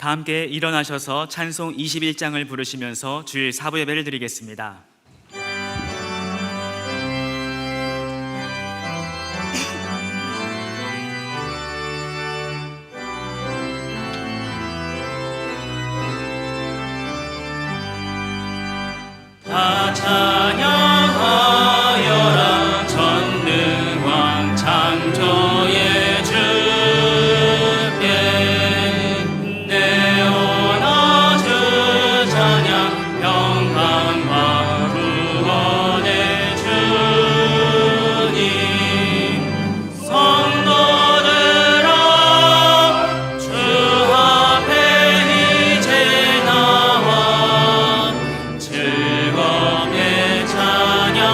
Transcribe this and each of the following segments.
다 함께 일어나셔서 찬송 21장을 부르시면서 주일 사부 예배를 드리겠습니다. 다 찬양하여라 전능왕 창조의 주께 내어나 주 찬양 평강과 구원의 주님 성도들아 주 앞에 이제 나와 즐겁게 찬양하여라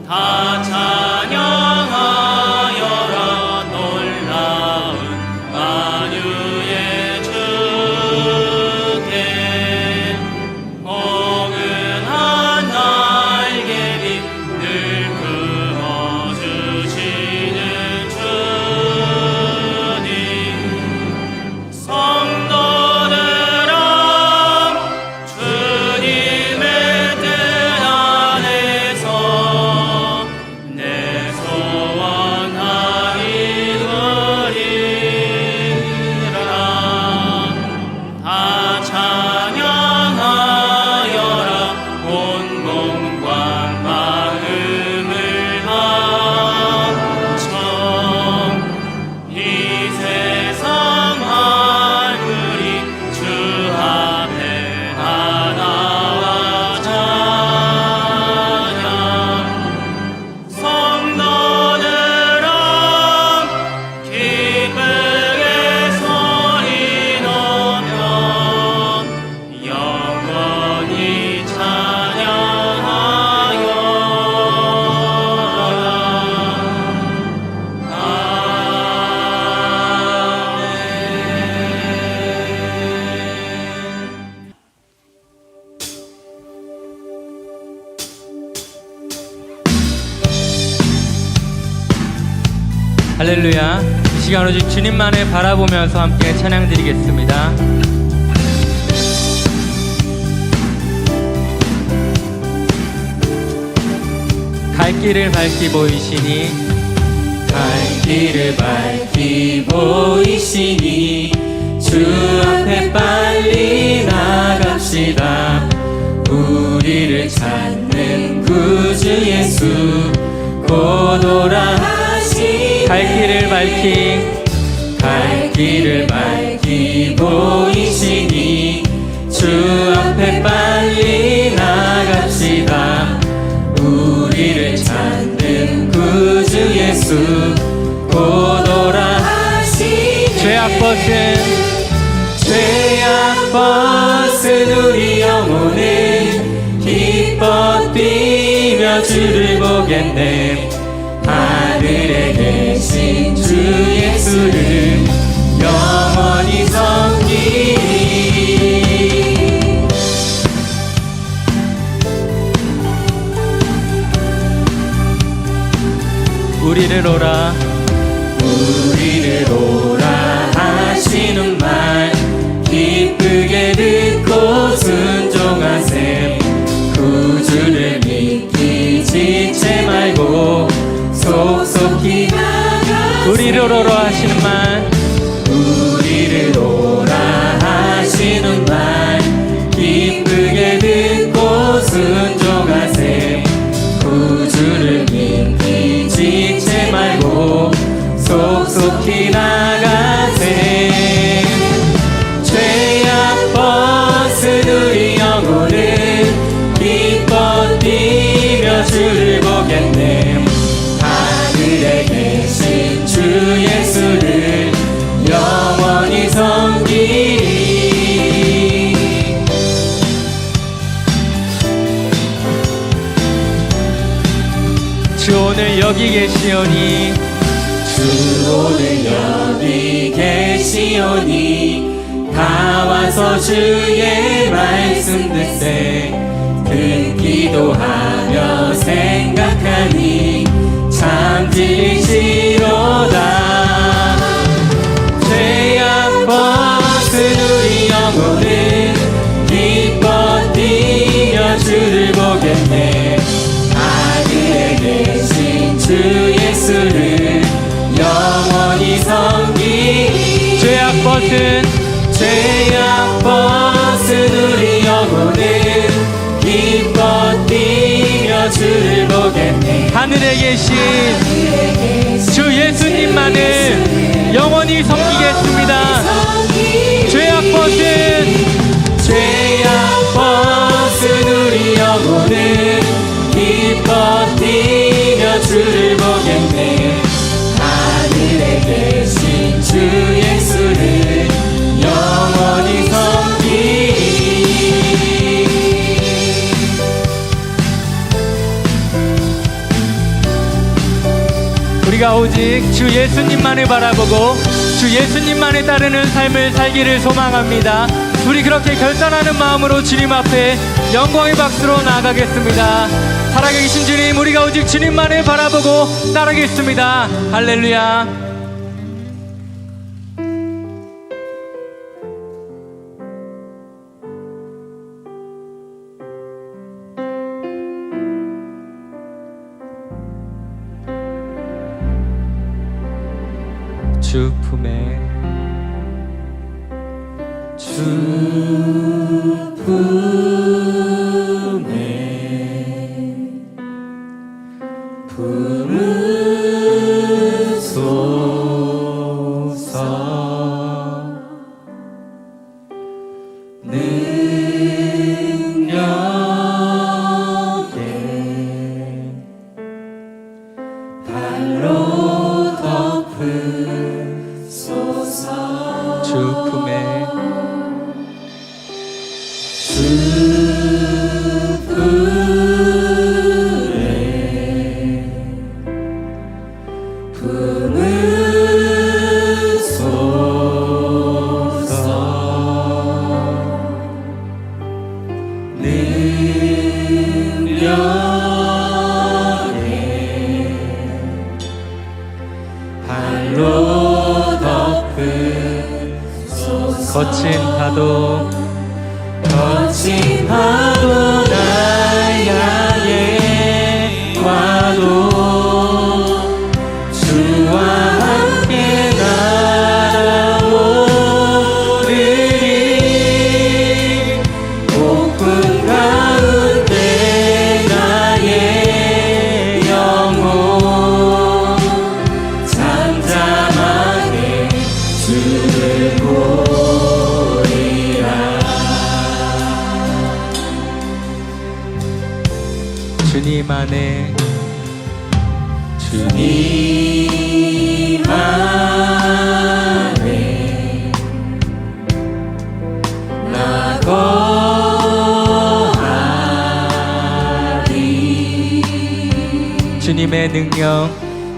다 찬양하여라 놀라운 만유의 주께 포근한 날개를 늘 품어주시는 주님 성도들아 주님의 뜻 안에서 내 소원 다 이루리라 다 찬양하여라 온 몸과 마음을 바쳐 이 세상 만물이 주 앞에 다 나와 찬양 성도들아 기쁘게 소리 넣으며 영원히 할렐루야. 이 시간 오직 주님만을 바라보면서 함께 찬양 드리겠습니다. 갈 길을 밝히 보이시니 갈 길을 밝히 보이시니 주 앞에 빨리 나갑시다. 우리를 찾는 구주 예수 곧 오라 하시네. 갈 길을 밝히 보이시니 주 앞에 빨리 나갑시다. 우리를 찾는 구주 예수 곧 오라 하시네. 죄악 벗은 우리 영혼은 기뻐 뛰며 주를 보겠네. 하늘에 계신 주 예수를 영원히 섬기리. 우리를 오라 하시는 말 기쁘게 듣고 순종하셈. 구주를 믿기 지체 말고 속속히 나가세. 우리를 오라 하시는 말 우리를 오라 하시는 말 기쁘게 듣고 순종하셈. 구주를 믿기 지체 말고 속속히 나가세. 죄악 벗은 우리 영혼은 기뻐 뛰며 주를 보겠네. 하늘에 계신 주 예수를 영원히 섬기리. 주 오늘 여기 계시오니 주 오늘 여기 계시오니 다 와서 주의 말씀 듣세. 듣기도 하며 생각하니 참 진리시로다. 벗은 죄악 벗은 우리 영혼은 기뻐 뛰며 주를 보겠네. 하늘에 계신 주 예수님만을 영원히 섬기겠습니다. 죄악 벗은 우리 영혼은 기뻐 뛰며 주를 보겠네. 하늘에 계신 주 예수를 영원히 섬기리. 우리가 오직 주 예수님만을 바라보고 주 예수님만을 따르는 삶을 살기를 소망합니다. 우리 그렇게 결단하는 마음으로 주님 앞에 영광의 박수로 나아가겠습니다. 살아계신 주님, 우리가 오직 주님만을 바라보고 따르겠습니다. 할렐루야. 주 품에 품으소서. 능력에 발로 덮으소서. 주 품에 거친 파도 날 향해 와도 주와 함께 날아오르리. 폭풍 가운데 나의 영혼 잠잠하게 주를 보리라. 주님 안에 주님 안에 나 거하리. 주님의 능력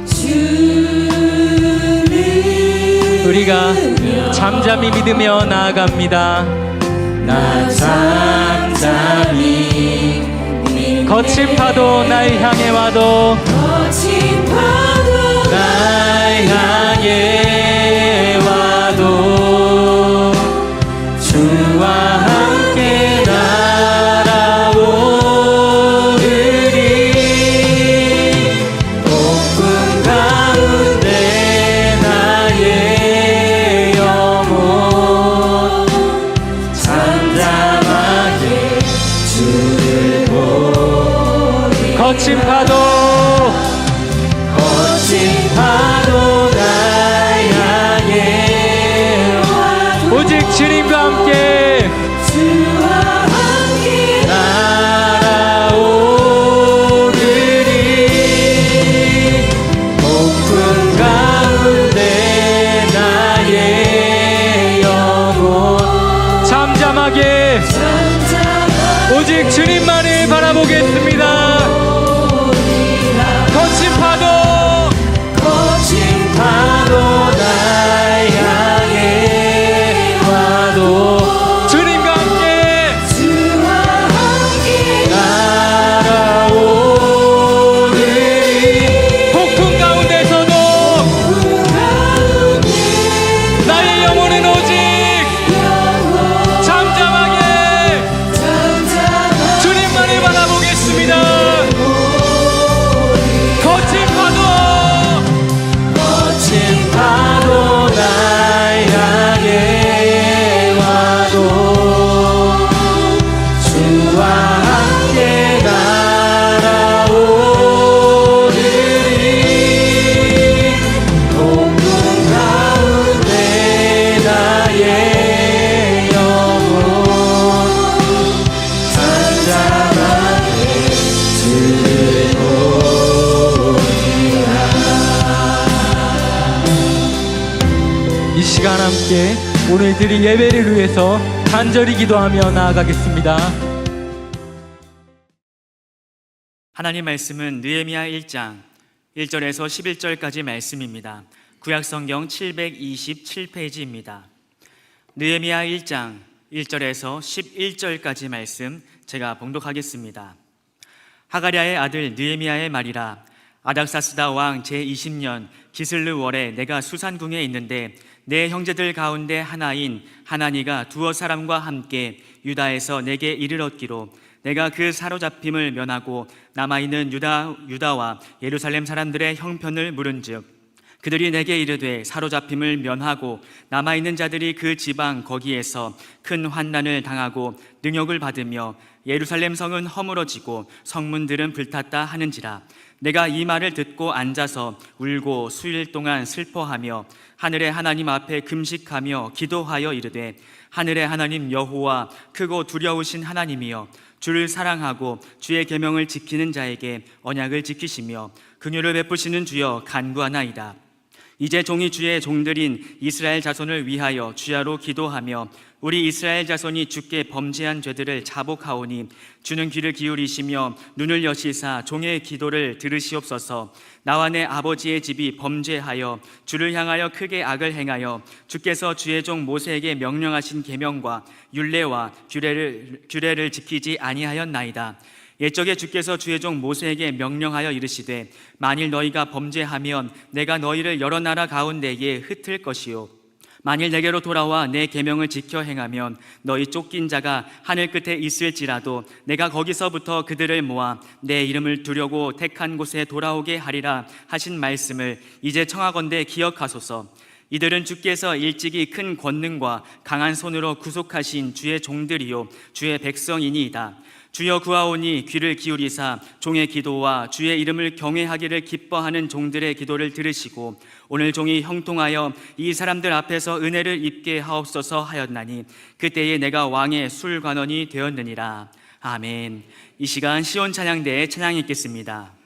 주를 우리가 잠잠히 믿으며 나아갑니다. 나 잠잠히 거친 파도 날 향해 와도 거친 파도 날 향해 와도 주와 함께 날아오르리. 폭풍 가운데 나의 영혼 잠잠하게 주를 보리. 거친 파도 날 향해 와도 오직 주님과 함께 주와 함께 날아오르리. 폭풍 가운데 나의 영혼 잠잠하게 오직 주님만을 바라보겠습니다. 거친 파도 날 향해 와도 주님과 함께 주와 함께 날아오르리. 폭풍 가운데서도 나의 영혼은 오직 잠잠하게 주님만을 바라보겠습니다. 이 시간 함께 오늘 드릴 예배를 위해서 간절히 기도하며 나아가겠습니다. 하나님 말씀은 느헤미야 1장 1절에서 11절까지 말씀입니다. 구약성경 727페이지입니다. 느헤미야 1장 1절에서 11절까지 말씀 제가 봉독하겠습니다. 하가랴의 아들 느헤미야의 말이라. 아닥사스다 왕 제20년 기슬르 월에 내가 수산궁에 있는데 내 형제들 가운데 하나인 하나니가 두어 사람과 함께 유다에서 내게 이르렀기로 내가 그 사로잡힘을 면하고 남아있는 유다와 예루살렘 사람들의 형편을 물은즉 그들이 내게 이르되 사로잡힘을 면하고 남아있는 자들이 그 지방 거기에서 큰 환난을 당하고 능욕을 받으며 예루살렘 성은 허물어지고 성문들은 불탔다 하는지라. 내가 이 말을 듣고 앉아서 울고 수일 동안 슬퍼하며 하늘의 하나님 앞에 금식하며 기도하여 이르되 하늘의 하나님 여호와 크고 두려우신 하나님이여 주를 사랑하고 주의 계명을 지키는 자에게 언약을 지키시며 긍휼을 베푸시는 주여 간구하나이다. 이제 종이 주의 종들인 이스라엘 자손을 위하여 주야로 기도하며 우리 이스라엘 자손이 주께 범죄한 죄들을 자복하오니 주는 귀를 기울이시며 눈을 여시사 종의 기도를 들으시옵소서. 나와 내 아버지의 집이 범죄하여 주를 향하여 크게 악을 행하여 주께서 주의 종 모세에게 명령하신 계명과 율례와 규례를 지키지 아니하였나이다. 옛적에 주께서 주의 종 모세에게 명령하여 이르시되 만일 너희가 범죄하면 내가 너희를 여러 나라 가운데에 흩을 것이요 만일 내게로 돌아와 내 계명을 지켜 행하면 너희 쫓긴 자가 하늘 끝에 있을지라도 내가 거기서부터 그들을 모아 내 이름을 두려고 택한 곳에 돌아오게 하리라 하신 말씀을 이제 청하건대 기억하소서. 이들은 주께서 일찍이 큰 권능과 강한 손으로 구속하신 주의 종들이요 주의 백성이니이다. 주여 구하오니 귀를 기울이사 종의 기도와 주의 이름을 경외하기를 기뻐하는 종들의 기도를 들으시고 오늘 종이 형통하여 이 사람들 앞에서 은혜를 입게 하옵소서 하였나니 그때에 내가 왕의 술관원이 되었느니라. 아멘. 이 시간 시온 찬양대에 찬양이 있겠습니다.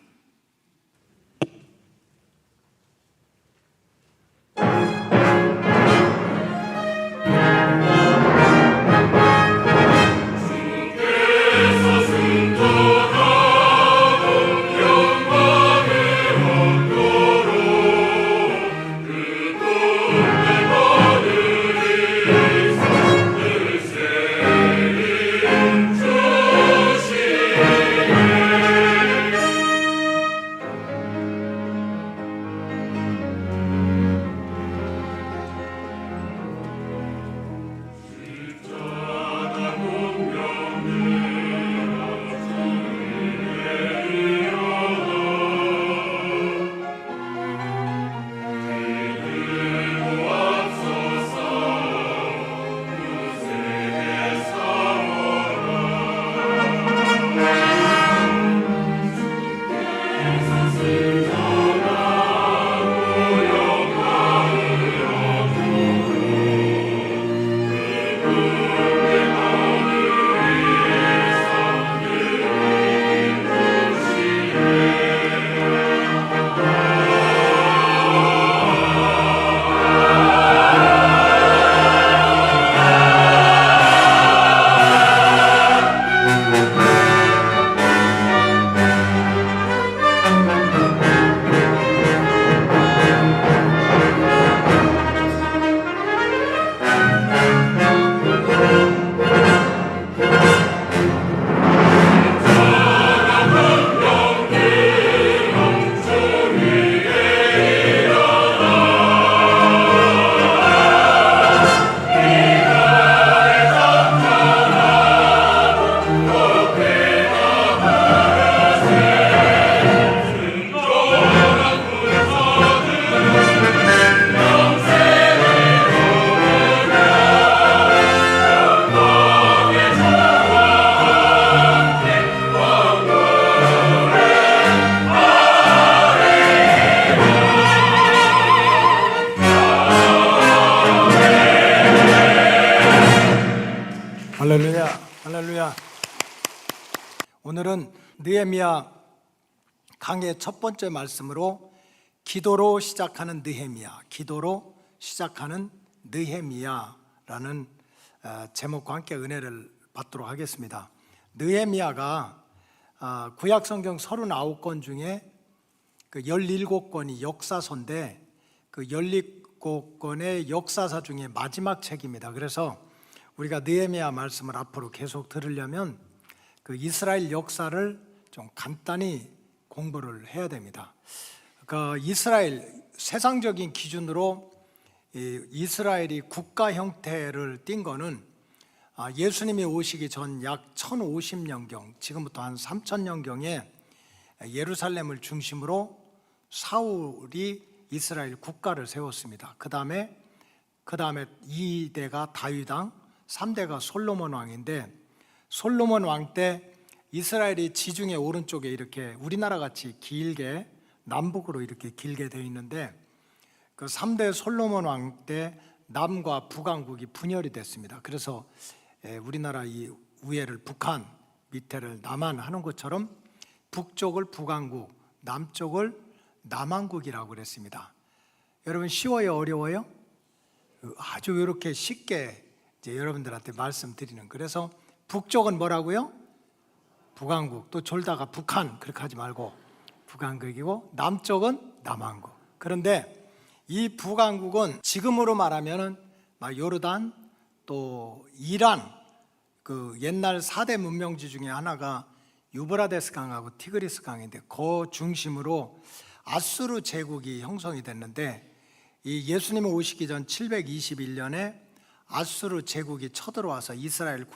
할렐루야, 할렐루야. 오늘은 느헤미야 강의 첫 번째 말씀으로 기도로 시작하는 느헤미야, 기도로 시작하는 느헤미야라는 제목과 함께 은혜를 받도록 하겠습니다. 느헤미야가 구약성경 39권 중에 그 17권이 역사서인데 그 17권의 역사사 중에 마지막 책입니다. 그래서 우리가 느헤미야 말씀을 앞으로 계속 들으려면 그 이스라엘 역사를 좀 간단히 공부를 해야 됩니다. 그 이스라엘 세상적인 기준으로 이스라엘이 국가 형태를 띈 거는 예수님이 오시기 전 약 1050년경, 지금부터 한 3000년경에 예루살렘을 중심으로 사울이 이스라엘 국가를 세웠습니다. 그 다음에 2대가 다윗왕, 3대가 솔로몬 왕인데, 솔로몬 왕 때 이스라엘이 지중해 오른쪽에 이렇게 우리나라 같이 길게 남북으로 이렇게 길게 되어 있는데, 그 3대 솔로몬 왕 때 남과 북왕국이 분열이 됐습니다. 그래서 우리나라 이 위에를 북한, 밑에를 남한 하는 것처럼 북쪽을 북왕국, 남쪽을 남왕국이라고 그랬습니다. 여러분 쉬워요, 어려워요? 아주 이렇게 쉽게 이제 여러분들한테 말씀드리는. 그래서 북쪽은 뭐라고요? 북왕국. 또 졸다가 북한 그렇게 하지 말고 북왕국이고, 남쪽은 남왕국. 그런데 이 북왕국은 지금으로 말하면은 요르단, 또 이란, 그 옛날 4대 문명지 중에 하나가 유브라데스 강하고 티그리스 강인데, 그 중심으로 아수르 제국이 형성이 됐는데, 이 예수님이 오시기 전 721년에 아수르 제국이 쳐들어와서 이스라엘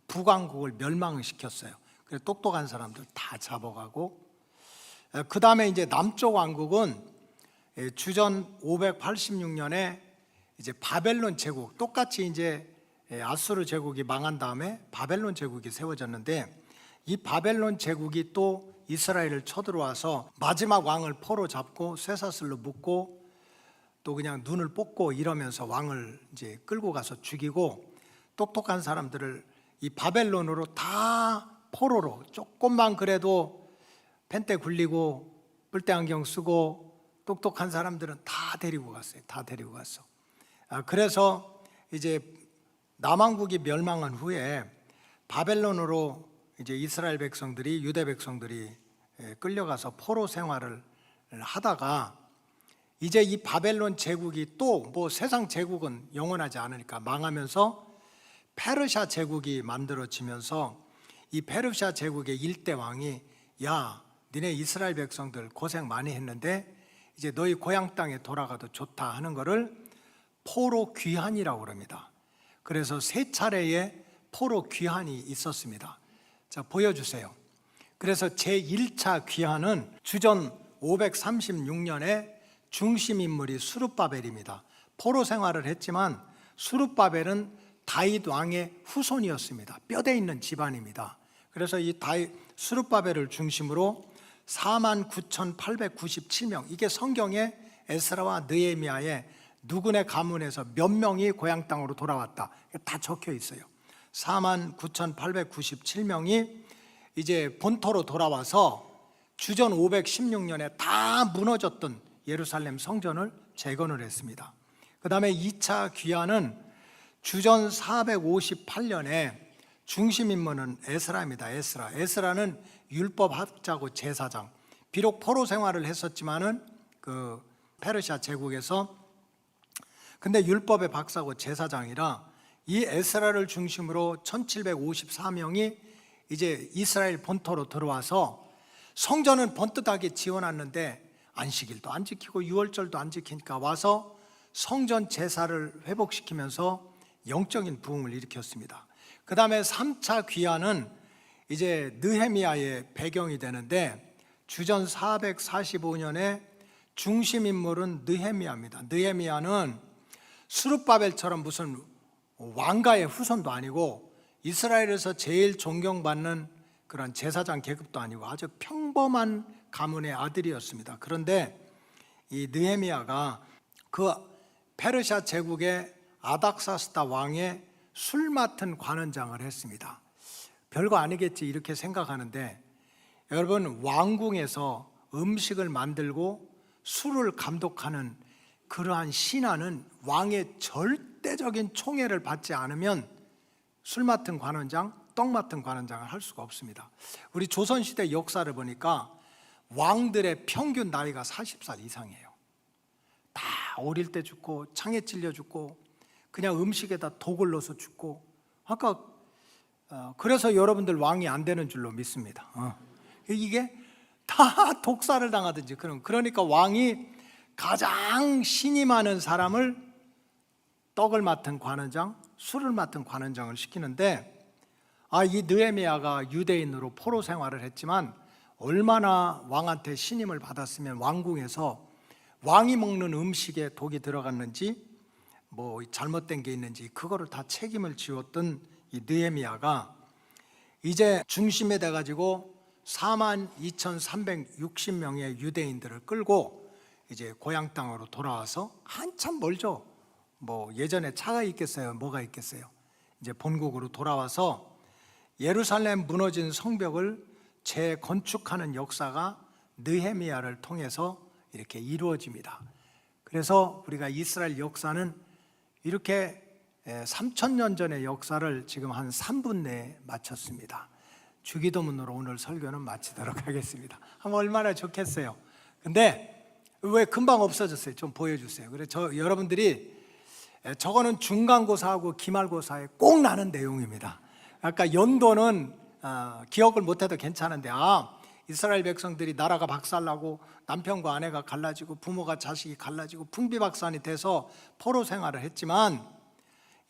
북왕국을 멸망을 시켰어요. 그래서 똑똑한 사람들 다 잡아가고, 그 다음에 이제 남쪽 왕국은 주전 586년에 이제 바벨론 제국, 똑같이 이제 아수르 제국이 망한 다음에 바벨론 제국이 세워졌는데, 이 바벨론 제국이 또 이스라엘을 쳐들어와서 마지막 왕을 포로 잡고 쇠사슬로 묶고 또 그냥 눈을 뽑고 이러면서 왕을 이제 끌고 가서 죽이고, 똑똑한 사람들을 이 바벨론으로 다 포로로, 조금만 그래도 펜대 굴리고 뿔대 안경 쓰고 똑똑한 사람들은 다 데리고 갔어요. 다 데리고 갔어. 그래서 이제 남왕국이 멸망한 후에 바벨론으로 이제 이스라엘 백성들이, 유대 백성들이 끌려가서 포로 생활을 하다가, 이제 이 바벨론 제국이 또 뭐 세상 제국은 영원하지 않으니까 망하면서 페르시아 제국이 만들어지면서, 이 페르시아 제국의 1대 왕이 야, 니네 이스라엘 백성들 고생 많이 했는데 이제 너희 고향 땅에 돌아가도 좋다 하는 거를 포로 귀환이라고 합니다. 그래서 3차례의 포로 귀환이 있었습니다. 자, 보여주세요. 그래서 제1차 귀환은 주전 536년에 중심 인물이 수룹바벨입니다. 포로 생활을 했지만 수룹바벨은 다윗 왕의 후손이었습니다. 뼈대 있는 집안입니다. 그래서 이 수룹바벨을 중심으로 49,897명, 이게 성경에 에스라와 느헤미야의 누구네 가문에서 몇 명이 고향 땅으로 돌아왔다, 다 적혀 있어요. 49,897명이 이제 본토로 돌아와서 주전 516년에 다 무너졌던 예루살렘 성전을 재건을 했습니다. 그 다음에 2차 귀환은 주전 458년에 중심 인물은 에스라입니다. 에스라는 율법학자고 제사장. 비록 포로 생활을 했었지만은 그 페르시아 제국에서, 근데 율법의 박사고 제사장이라 이 에스라를 중심으로 1754명이 이제 이스라엘 본토로 들어와서 성전은 번듯하게 지어놨는데 안식일도 안 지키고 유월절도 안 지키니까 와서 성전 제사를 회복시키면서 영적인 부흥을 일으켰습니다. 그 다음에 3차 귀환은 이제 느헤미야의 배경이 되는데, 주전 445년에 중심 인물은 느헤미야입니다. 느헤미야는 수룹바벨처럼 무슨 왕가의 후손도 아니고 이스라엘에서 제일 존경받는 그런 제사장 계급도 아니고 아주 평범한 가문의 아들이었습니다. 그런데 이 느헤미야가 그 페르시아 제국의 아닥사스다 왕의 술 맡은 관원장을 했습니다. 별거 아니겠지 이렇게 생각하는데, 여러분 왕궁에서 음식을 만들고 술을 감독하는 그러한 신하는 왕의 절대적인 총애를 받지 않으면 술 맡은 관원장, 떡 맡은 관원장을 할 수가 없습니다. 우리 조선시대 역사를 보니까 왕들의 평균 나이가 40살 이상이에요. 다 어릴 때 죽고 창에 찔려 죽고 그냥 음식에다 독을 넣어서 죽고. 아까 그래서 여러분들 왕이 안 되는 줄로 믿습니다. 이게 다 독사를 당하든지 그러니까 왕이 가장 신이 많은 사람을 떡을 맡은 관원장, 술을 맡은 관원장을 시키는데, 이 느헤미야가 유대인으로 포로 생활을 했지만 얼마나 왕한테 신임을 받았으면 왕궁에서 왕이 먹는 음식에 독이 들어갔는지 뭐 잘못된 게 있는지 그거를 다 책임을 지었던 이 느헤미야가 이제 중심에 돼 가지고 42,360명의 유대인들을 끌고 이제 고향 땅으로 돌아와서, 한참 멀죠. 뭐 예전에 차가 있겠어요, 뭐가 있겠어요. 이제 본국으로 돌아와서 예루살렘 무너진 성벽을 재건축하는 역사가 느헤미야를 통해서 이렇게 이루어집니다. 그래서 우리가 이스라엘 역사는 이렇게 3,000년 전의 역사를 지금 한 3분 내에 마쳤습니다. 주기도문으로 오늘 설교는 마치도록 하겠습니다. 한번 얼마나 좋겠어요. 근데 왜 금방 없어졌어요? 좀 보여주세요. 그래, 여러분들이 저거는 중간고사하고 기말고사에 꼭 나는 내용입니다. 아까 연도는 기억을 못해도 괜찮은데, 이스라엘 백성들이 나라가 박살나고 남편과 아내가 갈라지고 부모가 자식이 갈라지고 풍비박산이 돼서 포로 생활을 했지만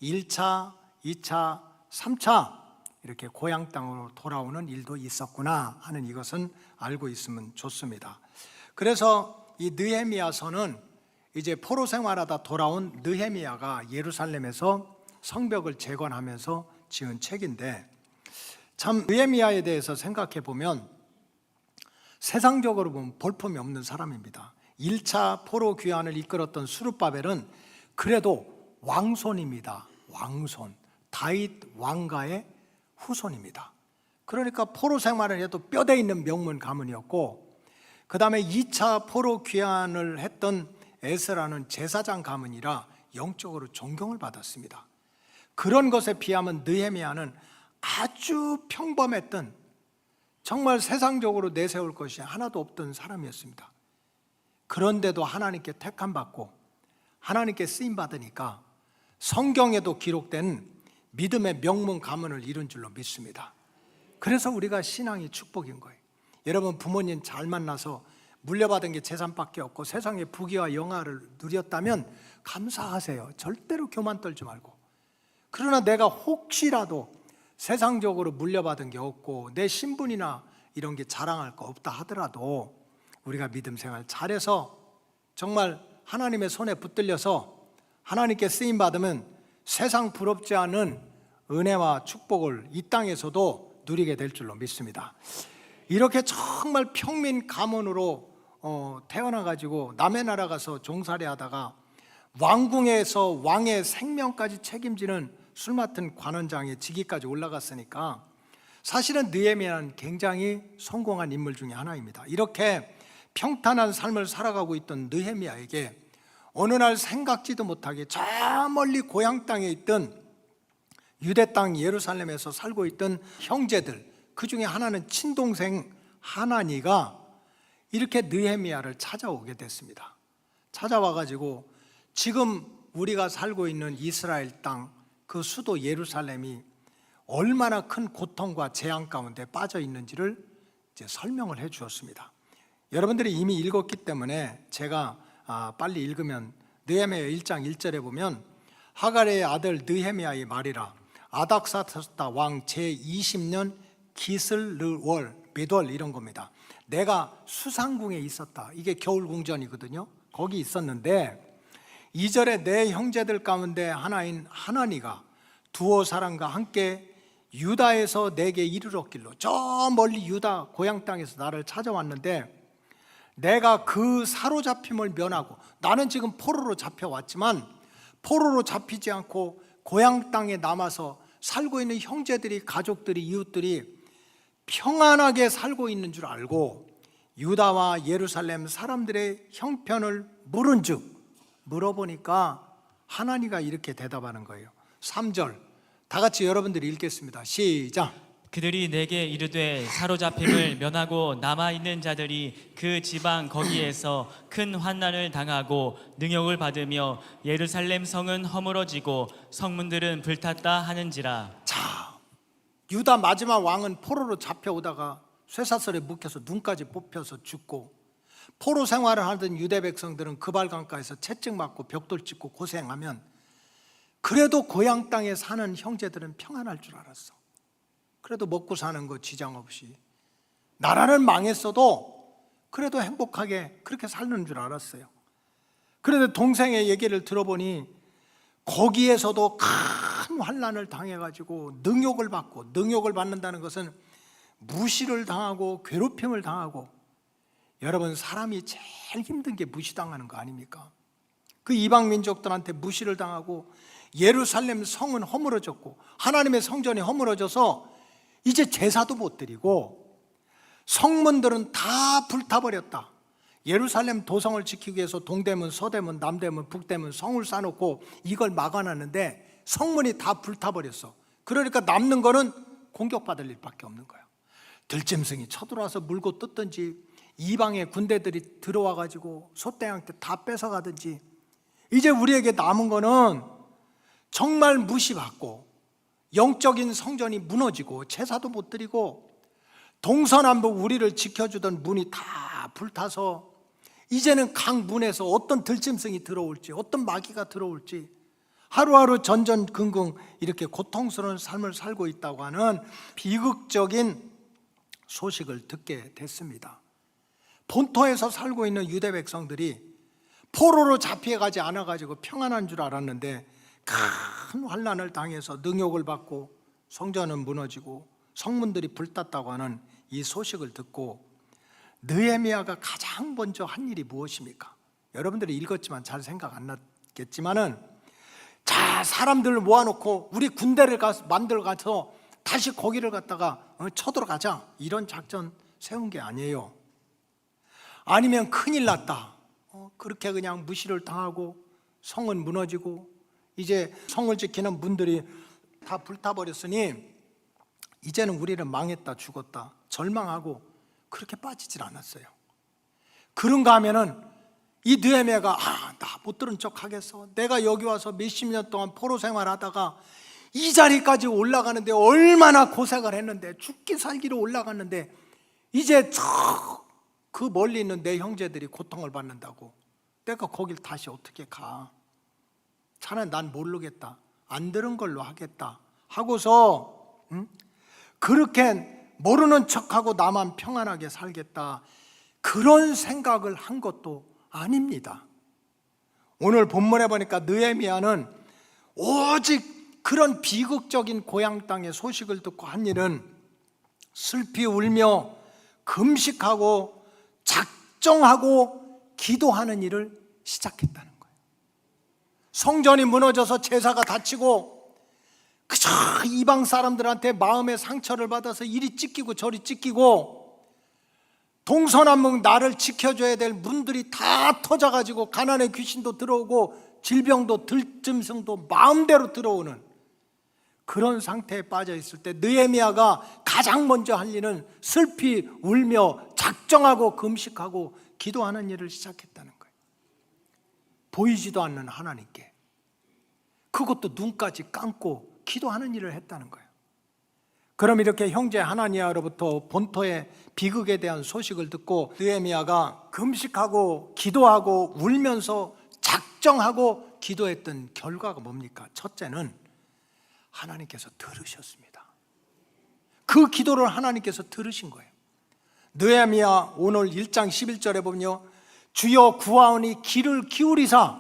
1차, 2차, 3차 이렇게 고향 땅으로 돌아오는 일도 있었구나 하는 이것은 알고 있으면 좋습니다. 그래서 이 느헤미야서는 이제 포로 생활하다 돌아온 느헤미야가 예루살렘에서 성벽을 재건하면서 지은 책인데, 참 느헤미야에 대해서 생각해 보면 세상적으로 보면 볼품이 없는 사람입니다. 1차 포로 귀환을 이끌었던 수르바벨은 그래도 왕손입니다. 왕손, 다윗 왕가의 후손입니다. 그러니까 포로 생활을 해도 뼈대 있는 명문 가문이었고, 그 다음에 2차 포로 귀환을 했던 에스라는 제사장 가문이라 영적으로 존경을 받았습니다. 그런 것에 비하면 느헤미야는 아주 평범했던, 정말 세상적으로 내세울 것이 하나도 없던 사람이었습니다. 그런데도 하나님께 택함받고 하나님께 쓰임받으니까 성경에도 기록된 믿음의 명문 가문을 이룬 줄로 믿습니다. 그래서 우리가 신앙이 축복인 거예요. 여러분 부모님 잘 만나서 물려받은 게 재산밖에 없고 세상의 부귀와 영화를 누렸다면 감사하세요. 절대로 교만 떨지 말고. 그러나 내가 혹시라도 세상적으로 물려받은 게 없고 내 신분이나 이런 게 자랑할 거 없다 하더라도 우리가 믿음 생활 잘해서 정말 하나님의 손에 붙들려서 하나님께 쓰임받으면 세상 부럽지 않은 은혜와 축복을 이 땅에서도 누리게 될 줄로 믿습니다. 이렇게 정말 평민 가문으로 태어나가지고 남의 나라 가서 종살이 하다가 왕궁에서 왕의 생명까지 책임지는 술 맡은 관원장의 직위까지 올라갔으니까 사실은 느헤미야는 굉장히 성공한 인물 중에 하나입니다. 이렇게 평탄한 삶을 살아가고 있던 느헤미야에게 어느 날 생각지도 못하게 저 멀리 고향 땅에 있던 유대 땅 예루살렘에서 살고 있던 형제들, 그 중에 하나는 친동생 하나니가 이렇게 느헤미야를 찾아오게 됐습니다. 찾아와가지고 지금 우리가 살고 있는 이스라엘 땅 그 수도 예루살렘이 얼마나 큰 고통과 재앙 가운데 빠져 있는지를 이제 설명을 해 주었습니다. 여러분들이 이미 읽었기 때문에 제가 빨리 읽으면 느헤미야 1장 1절에 보면 하갈의 아들 느헤미야의 말이라 아닥사스다 왕 제20년 기슬르월 메돌 이런 겁니다. 내가 수상궁에 있었다. 이게 겨울 궁전이거든요. 거기 있었는데 2절에 내 형제들 가운데 하나인 하나니가 두어 사람과 함께 유다에서 내게 이르렀길로, 저 멀리 유다 고향 땅에서 나를 찾아왔는데 내가 그 사로잡힘을 면하고, 나는 지금 포로로 잡혀왔지만 포로로 잡히지 않고 고향 땅에 남아서 살고 있는 형제들이, 가족들이, 이웃들이 평안하게 살고 있는 줄 알고 유다와 예루살렘 사람들의 형편을 물어보니까 하나니가 이렇게 대답하는 거예요. 3절 다 같이 여러분들이 읽겠습니다. 시작. 그들이 내게 이르되 사로잡힘을 면하고 남아있는 자들이 그 지방 거기에서 큰 환난을 당하고 능욕을 받으며 예루살렘 성은 허물어지고 성문들은 불탔다 하는지라. 자, 유다 마지막 왕은 포로로 잡혀오다가 쇠사슬에 묶여서 눈까지 뽑혀서 죽고, 포로 생활을 하던 유대 백성들은 그발강가에서 채찍 맞고 벽돌 짚고 고생하면 그래도 고향 땅에 사는 형제들은 평안할 줄 알았어. 그래도 먹고 사는 거 지장 없이, 나라는 망했어도 그래도 행복하게 그렇게 사는 줄 알았어요. 그런데 동생의 얘기를 들어보니 거기에서도 큰 환난을 당해가지고 능욕을 받고, 능욕을 받는다는 것은 무시를 당하고 괴롭힘을 당하고, 여러분 사람이 제일 힘든 게 무시당하는 거 아닙니까? 그 이방 민족들한테 무시를 당하고 예루살렘 성은 허물어졌고 하나님의 성전이 허물어져서 이제 제사도 못 드리고 성문들은 다 불타버렸다. 예루살렘 도성을 지키기 위해서 동대문, 서대문, 남대문, 북대문 성을 쌓아놓고 이걸 막아놨는데 성문이 다 불타버렸어. 그러니까 남는 거는 공격받을 일밖에 없는 거야. 들짐승이 쳐들어와서 물고 뜯든지, 이방의 군대들이 들어와가지고 소떼한테 다 뺏어가든지, 이제 우리에게 남은 거는 정말 무시받고 영적인 성전이 무너지고 제사도 못 드리고 동서남북 우리를 지켜주던 문이 다 불타서 이제는 각 문에서 어떤 들짐승이 들어올지, 어떤 마귀가 들어올지 하루하루 전전긍긍 이렇게 고통스러운 삶을 살고 있다고 하는 비극적인 소식을 듣게 됐습니다. 본토에서 살고 있는 유대 백성들이 포로로 잡혀가지 않아가지고 평안한 줄 알았는데 큰 환난을 당해서 능욕을 받고 성전은 무너지고 성문들이 불탔다고 하는 이 소식을 듣고 느헤미야가 가장 먼저 한 일이 무엇입니까? 여러분들이 읽었지만 잘 생각 안 났겠지만은, 자, 사람들을 모아놓고 우리 군대를 만들어 가서 다시 거기를 갖다가 쳐들어가자, 이런 작전 세운 게 아니에요. 아니면 큰일 났다, 그렇게 그냥 무시를 당하고 성은 무너지고 이제 성을 지키는 문들이 다 불타버렸으니 이제는 우리는 망했다, 죽었다, 절망하고 그렇게 빠지질 않았어요. 그런가 하면은 이 느헤미야가 나 못 들은 척 하겠어, 내가 여기 와서 몇십 년 동안 포로 생활하다가 이 자리까지 올라가는데 얼마나 고생을 했는데, 죽기 살기로 올라갔는데 이제 그 멀리 있는 내 형제들이 고통을 받는다고 내가 거길 다시 어떻게 가? 차라리 난 모르겠다, 안 들은 걸로 하겠다 하고서 그렇게 모르는 척하고 나만 평안하게 살겠다, 그런 생각을 한 것도 아닙니다. 오늘 본문에 보니까 느헤미야는 오직 그런 비극적인 고향 땅의 소식을 듣고 한 일은 슬피 울며 금식하고 작정하고 기도하는 일을 시작했다는 거예요. 성전이 무너져서 제사가 다치고 그저 이방 사람들한테 마음의 상처를 받아서 이리 찢기고 저리 찢기고, 동서남북 나를 지켜줘야 될 문들이 다 터져가지고 가난의 귀신도 들어오고 질병도 들짐승도 마음대로 들어오는 그런 상태에 빠져 있을 때 느헤미야가 가장 먼저 할 일은 슬피 울며 작정하고 금식하고 기도하는 일을 시작했다는 거예요. 보이지도 않는 하나님께, 그것도 눈까지 감고 기도하는 일을 했다는 거예요. 그럼 이렇게 형제 하나니아로부터 본토의 비극에 대한 소식을 듣고 느헤미야가 금식하고 기도하고 울면서 작정하고 기도했던 결과가 뭡니까? 첫째는 하나님께서 들으셨습니다. 그 기도를 하나님께서 들으신 거예요. 느헤미야 오늘 1장 11절에 보면요, 주여 구하오니 귀를 기울이사,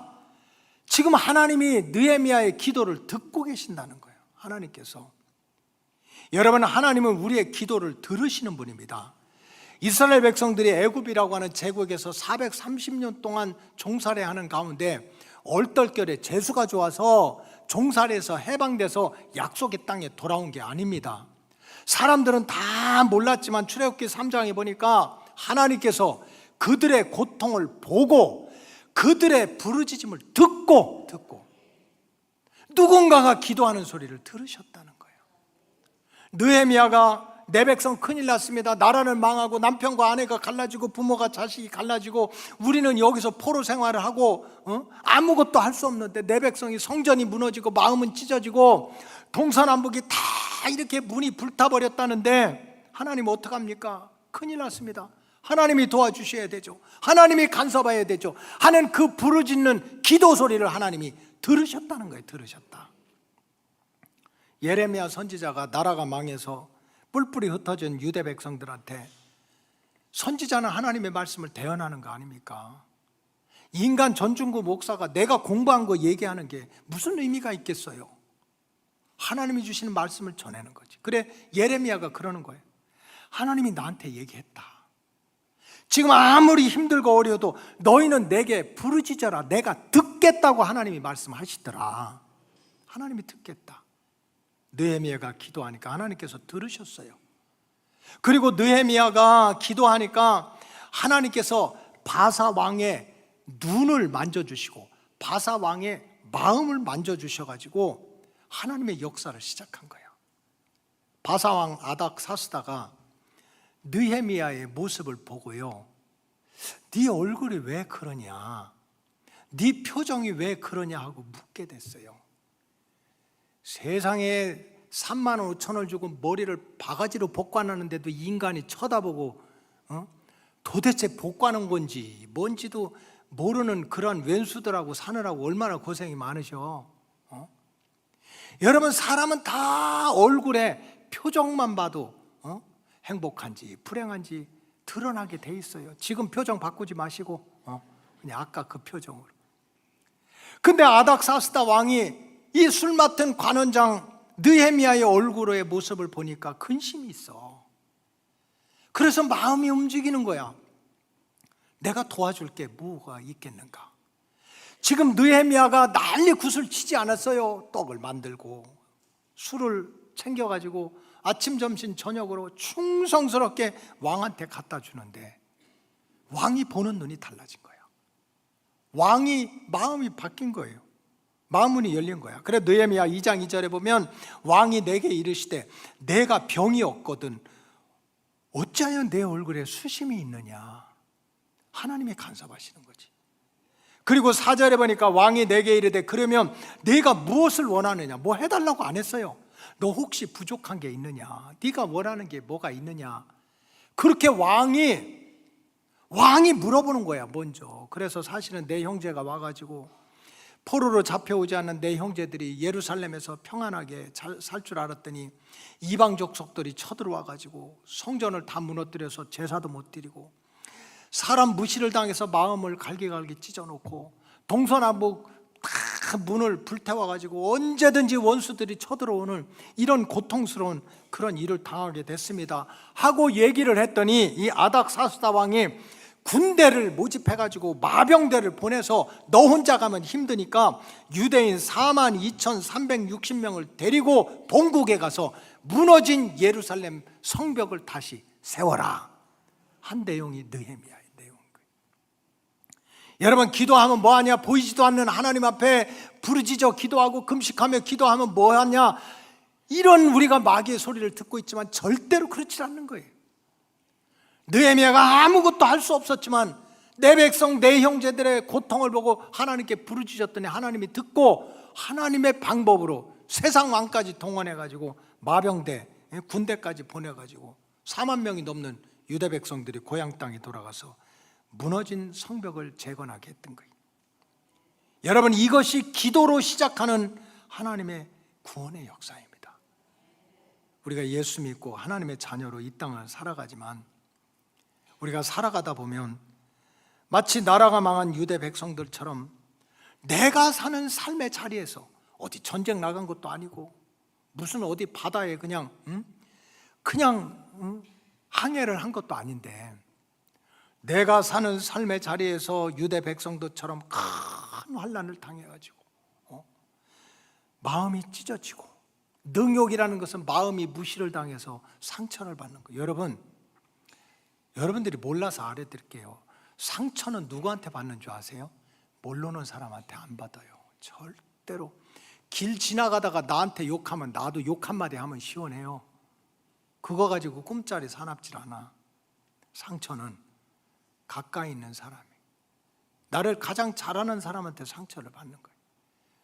지금 하나님이 느헤미야의 기도를 듣고 계신다는 거예요. 하나님께서, 여러분, 하나님은 우리의 기도를 들으시는 분입니다. 이스라엘 백성들이 애굽이라고 하는 제국에서 430년 동안 종살이하는 가운데 얼떨결에 재수가 좋아서 종살이에서 해방돼서 약속의 땅에 돌아온 게 아닙니다. 사람들은 다 몰랐지만 출애굽기 3장에 보니까 하나님께서 그들의 고통을 보고 그들의 부르짖음을 듣고 누군가가 기도하는 소리를 들으셨다는 거예요. 느헤미야가 내 백성 큰일 났습니다. 나라는 망하고 남편과 아내가 갈라지고 부모가 자식이 갈라지고 우리는 여기서 포로 생활을 하고 아무것도 할 수 없는데 내 백성이 성전이 무너지고 마음은 찢어지고 동서남북이 다 이렇게 문이 불타버렸다는데 하나님 어떡합니까? 큰일 났습니다. 하나님이 도와주셔야 되죠. 하나님이 간섭해야 되죠. 하는 그 부르짖는 기도 소리를 하나님이 들으셨다는 거예요. 들으셨다. 예레미야 선지자가 나라가 망해서 뿔뿔이 흩어진 유대 백성들한테 선지자는 하나님의 말씀을 대언하는 거 아닙니까? 인간 전중구 목사가 내가 공부한 거 얘기하는 게 무슨 의미가 있겠어요? 하나님이 주시는 말씀을 전하는 거지. 그래 예레미야가 그러는 거예요. 하나님이 나한테 얘기했다. 지금 아무리 힘들고 어려도 너희는 내게 부르짖어라. 내가 듣겠다고 하나님이 말씀하시더라. 하나님이 듣겠다. 느헤미야가 기도하니까 하나님께서 들으셨어요. 그리고 느헤미야가 기도하니까 하나님께서 바사 왕의 눈을 만져주시고 바사 왕의 마음을 만져주셔가지고 하나님의 역사를 시작한 거예요. 바사 왕 아닥사스다가 느헤미야의 모습을 보고요, 네 얼굴이 왜 그러냐, 네 표정이 왜 그러냐 하고 묻게 됐어요. 세상에 3만 5천을 주고 머리를 바가지로 볶아놨는데도 인간이 쳐다보고 도대체 볶아놓은 건지 뭔지도 모르는 그런 왼수들하고 사느라고 얼마나 고생이 많으셔. 여러분, 사람은 다 얼굴에 표정만 봐도 행복한지 불행한지 드러나게 돼 있어요. 지금 표정 바꾸지 마시고 그냥 아까 그 표정으로. 근데 아닥사스다 왕이 이 술 맡은 관원장 느헤미야의 얼굴의 모습을 보니까 근심이 있어. 그래서 마음이 움직이는 거야. 내가 도와줄 게 뭐가 있겠는가. 지금 느헤미야가 난리 굿을 치지 않았어요. 떡을 만들고 술을 챙겨가지고 아침, 점심, 저녁으로 충성스럽게 왕한테 갖다 주는데 왕이 보는 눈이 달라진 거야. 왕이 마음이 바뀐 거예요. 마음문이 열린 거야. 그래 느헤미야 2장 2절에 보면 왕이 내게 이르시되 내가 병이 없거든 어찌하여 내 얼굴에 수심이 있느냐. 하나님이 간섭하시는 거지. 그리고 4절에 보니까 왕이 내게 이르되 그러면 내가 무엇을 원하느냐. 뭐 해달라고 안 했어요. 너 혹시 부족한 게 있느냐, 네가 원하는 게 뭐가 있느냐. 그렇게 왕이 물어보는 거야 먼저. 그래서 사실은 내 형제가 와가지고 포로로 잡혀오지 않는 내 형제들이 예루살렘에서 평안하게 살 줄 알았더니 이방 족속들이 쳐들어와가지고 성전을 다 무너뜨려서 제사도 못 드리고 사람 무시를 당해서 마음을 갈기갈기 찢어놓고 동서남북 다 문을 불태워가지고 언제든지 원수들이 쳐들어오는 이런 고통스러운 그런 일을 당하게 됐습니다 하고 얘기를 했더니 이 아닥사스다 왕이 군대를 모집해가지고 마병대를 보내서 너 혼자 가면 힘드니까 유대인 42,360명을 데리고 본국에 가서 무너진 예루살렘 성벽을 다시 세워라 한 내용이 느헤미야의 내용인 거예요. 여러분, 기도하면 뭐하냐? 보이지도 않는 하나님 앞에 부르짖어 기도하고 금식하며 기도하면 뭐하냐? 이런 우리가 마귀의 소리를 듣고 있지만 절대로 그렇지 않는 거예요. 느헤미야가 아무것도 할 수 없었지만 내 백성 내 형제들의 고통을 보고 하나님께 부르짖었더니 하나님이 듣고 하나님의 방법으로 세상 왕까지 동원해가지고 마병대 군대까지 보내가지고 4만 명이 넘는 유대 백성들이 고향 땅에 돌아가서 무너진 성벽을 재건하게 했던 거예요. 여러분, 이것이 기도로 시작하는 하나님의 구원의 역사입니다. 우리가 예수 믿고 하나님의 자녀로 이 땅을 살아가지만 우리가 살아가다 보면 마치 나라가 망한 유대 백성들처럼 내가 사는 삶의 자리에서 어디 전쟁 나간 것도 아니고 무슨 어디 바다에 그냥 항해를 한 것도 아닌데 내가 사는 삶의 자리에서 유대 백성들처럼 큰 환난을 당해가지고 마음이 찢어지고 능욕이라는 것은 마음이 무시를 당해서 상처를 받는 거예요. 여러분들이 몰라서 알려드릴게요. 상처는 누구한테 받는 줄 아세요? 모르는 사람한테 안 받아요. 절대로. 길 지나가다가 나한테 욕하면 나도 욕 한마디 하면 시원해요. 그거 가지고 꿈자리 사납질 않아. 상처는 가까이 있는 사람이, 나를 가장 잘하는 사람한테 상처를 받는 거예요.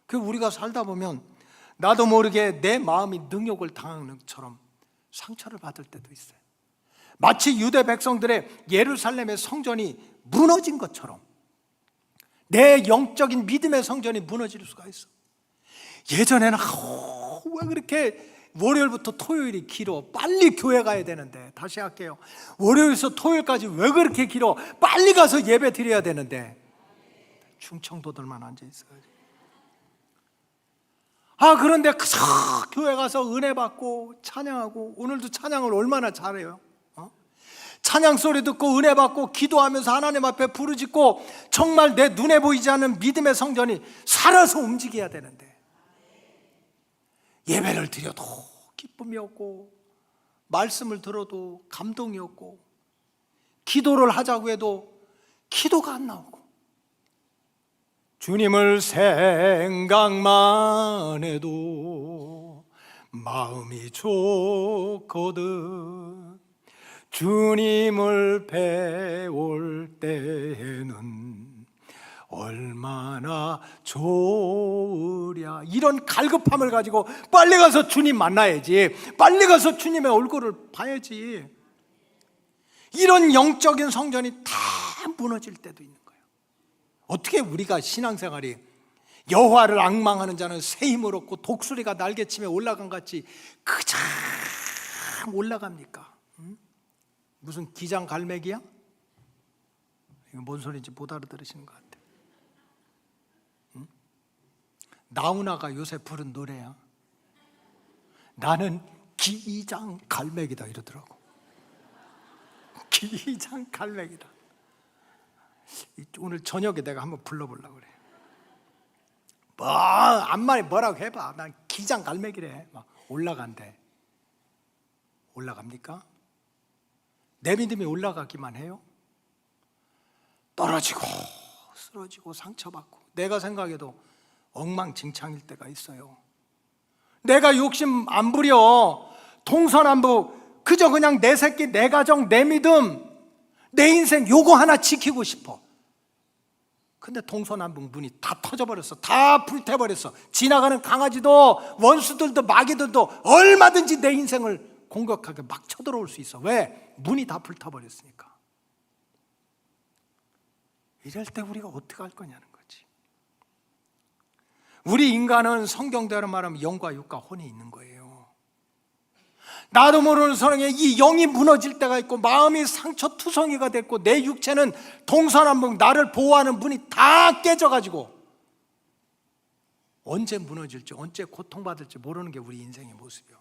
그 우리가 살다 보면 나도 모르게 내 마음이 능욕을 당하는 것처럼 상처를 받을 때도 있어요. 마치 유대 백성들의 예루살렘의 성전이 무너진 것처럼 내 영적인 믿음의 성전이 무너질 수가 있어. 예전에는 왜 그렇게 월요일부터 토요일이 길어? 빨리 교회 가야 되는데. 다시 할게요. 월요일에서 토요일까지 왜 그렇게 길어? 빨리 가서 예배 드려야 되는데. 충청도들만 앉아 있어가지고. 그런데 교회 가서 은혜 받고 찬양하고, 오늘도 찬양을 얼마나 잘해요. 찬양 소리 듣고 은혜 받고 기도하면서 하나님 앞에 부르짖고, 정말 내 눈에 보이지 않는 믿음의 성전이 살아서 움직여야 되는데, 예배를 드려도 기쁨이 없고, 말씀을 들어도 감동이 없고, 기도를 하자고 해도 기도가 안 나오고, 주님을 생각만 해도 마음이 좋거든. 주님을 배울 때에는 얼마나 좋으랴. 이런 갈급함을 가지고 빨리 가서 주님 만나야지, 빨리 가서 주님의 얼굴을 봐야지. 이런 영적인 성전이 다 무너질 때도 있는 거예요. 어떻게 우리가 신앙생활이 여호와를 앙망하는 자는 새 힘을 얻고 독수리가 날개침에 올라간 같이 그저 올라갑니까? 무슨 기장갈매기야? 이거 뭔 소리인지 못 알아들으시는 것 같아요. 나훈아가 요새 부른 노래야. 나는 기장갈매기다 이러더라고. 기장갈매기다. 오늘 저녁에 내가 한번 불러보려고 그래. 앞말이 뭐라고 해봐. 난 기장갈매기래. 막 올라간대. 올라갑니까? 내 믿음이 올라가기만 해요? 떨어지고 쓰러지고 상처받고, 내가 생각해도 엉망진창일 때가 있어요. 내가 욕심 안 부려. 동서남북 그저 그냥 내 새끼, 내 가정, 내 믿음, 내 인생 요거 하나 지키고 싶어. 근데 동서남북 문이 다 터져버렸어. 다 불태버렸어. 지나가는 강아지도 원수들도 마귀들도 얼마든지 내 인생을 공격하게 막 쳐들어올 수 있어. 왜? 문이 다 불타버렸으니까. 이럴 때 우리가 어떻게 할 거냐는 거지. 우리 인간은 성경대로 말하면 영과 육과 혼이 있는 거예요. 나도 모르는 사랑에 이 영이 무너질 때가 있고, 마음이 상처투성이가 됐고, 내 육체는 동서남북 나를 보호하는 문이 다 깨져가지고 언제 무너질지, 언제 고통받을지 모르는 게 우리 인생의 모습이에요.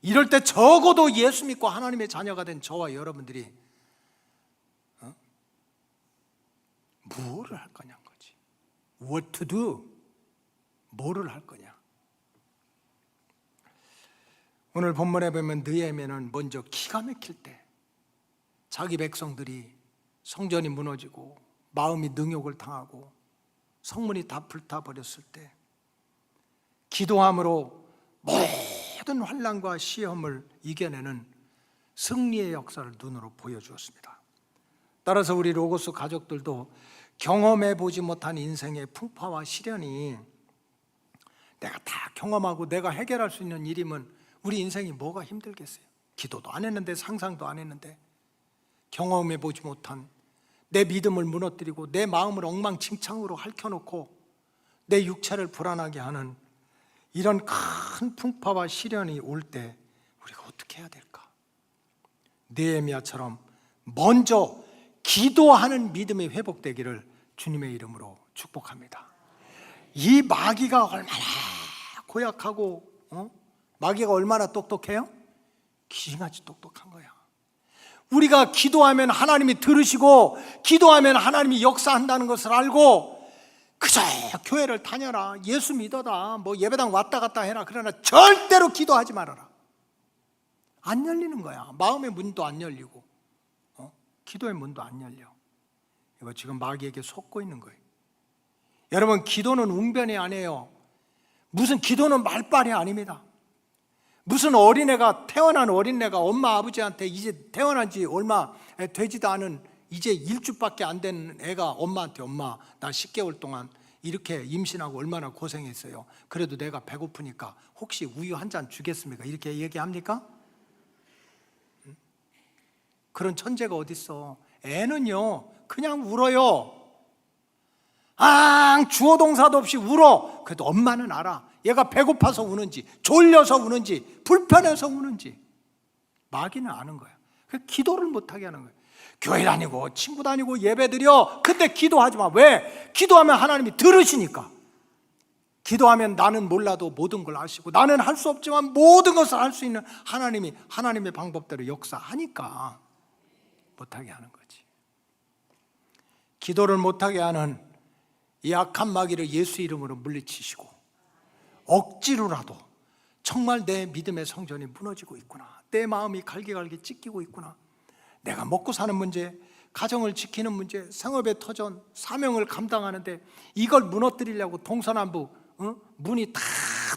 이럴 때 적어도 예수 믿고 하나님의 자녀가 된 저와 여러분들이 뭐를 할 거냐는 거지. What to do? 뭐를 할 거냐. 오늘 본문에 보면 느헤미야는 먼저 기가 막힐 때, 자기 백성들이 성전이 무너지고 마음이 능욕을 당하고 성문이 다 불타버렸을 때 기도함으로 모든 환난과 시험을 이겨내는 승리의 역사를 눈으로 보여주었습니다. 따라서 우리 로고스 가족들도 경험해 보지 못한 인생의 풍파와 시련이 내가 다 경험하고 내가 해결할 수 있는 일이면 우리 인생이 뭐가 힘들겠어요? 기도도 안 했는데, 상상도 안 했는데, 경험해 보지 못한 내 믿음을 무너뜨리고 내 마음을 엉망진창으로 핥혀놓고 내 육체를 불안하게 하는 이런 큰 풍파와 시련이 올 때 우리가 어떻게 해야 될까? 느헤미야처럼 먼저 기도하는 믿음이 회복되기를 주님의 이름으로 축복합니다. 이 마귀가 얼마나 고약하고 마귀가 얼마나 똑똑해요? 귀신같이 똑똑한 거야. 우리가 기도하면 하나님이 들으시고 기도하면 하나님이 역사한다는 것을 알고 그저 교회를 다녀라, 예수 믿어라, 뭐 예배당 왔다 갔다 해라, 그러나 절대로 기도하지 말아라. 안 열리는 거야. 마음의 문도 안 열리고 기도의 문도 안 열려. 이거 지금 마귀에게 속고 있는 거예요. 여러분, 기도는 웅변이 아니에요. 무슨 기도는 말빨이 아닙니다. 무슨 어린애가, 태어난 어린애가 엄마 아버지한테 이제 태어난 지 얼마 되지도 않은 이제 1주밖에 안 된 애가 엄마한테 엄마 나 10개월 동안 이렇게 임신하고 얼마나 고생했어요. 그래도 내가 배고프니까 혹시 우유 한 잔 주겠습니까? 이렇게 얘기합니까? 그런 천재가 어딨어. 애는요 그냥 울어요. 주어 동사도 없이 울어. 그래도 엄마는 알아. 얘가 배고파서 우는지, 졸려서 우는지, 불편해서 우는지 마귀는 아는 거야. 그래서 기도를 못하게 하는 거야. 교회 다니고 친구 다니고 예배 드려. 근데 기도하지 마. 왜? 기도하면 하나님이 들으시니까. 기도하면 나는 몰라도 모든 걸 아시고 나는 할 수 없지만 모든 것을 할 수 있는 하나님이 하나님의 방법대로 역사하니까 못하게 하는 거지. 기도를 못하게 하는 이 악한 마귀를 예수 이름으로 물리치시고 억지로라도 정말 내 믿음의 성전이 무너지고 있구나, 내 마음이 갈기갈기 찢기고 있구나, 내가 먹고 사는 문제, 가정을 지키는 문제, 생업의 터전, 사명을 감당하는데 이걸 무너뜨리려고 동서남북 문이 다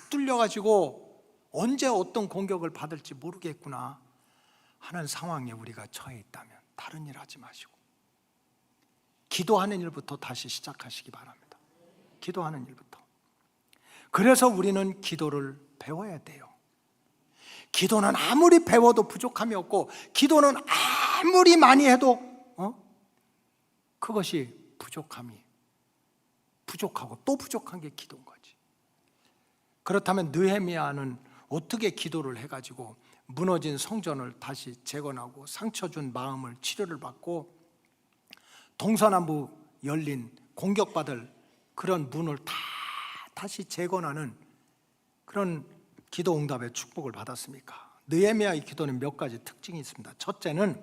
뚫려가지고 언제 어떤 공격을 받을지 모르겠구나 하는 상황에 우리가 처해 있다면 다른 일 하지 마시고 기도하는 일부터 다시 시작하시기 바랍니다. 기도하는 일부터. 그래서 우리는 기도를 배워야 돼요. 기도는 아무리 배워도 부족함이 없고 기도는 아무리 많이 해도 그것이 부족하고 또 부족한 게 기도인 거지. 그렇다면 느헤미야는 어떻게 기도를 해가지고 무너진 성전을 다시 재건하고 상처 준 마음을 치료를 받고 동서남북 열린 공격받을 그런 문을 다시 재건하는 그런 기도 응답의 축복을 받았습니까? 느헤미야의 기도는 몇 가지 특징이 있습니다. 첫째는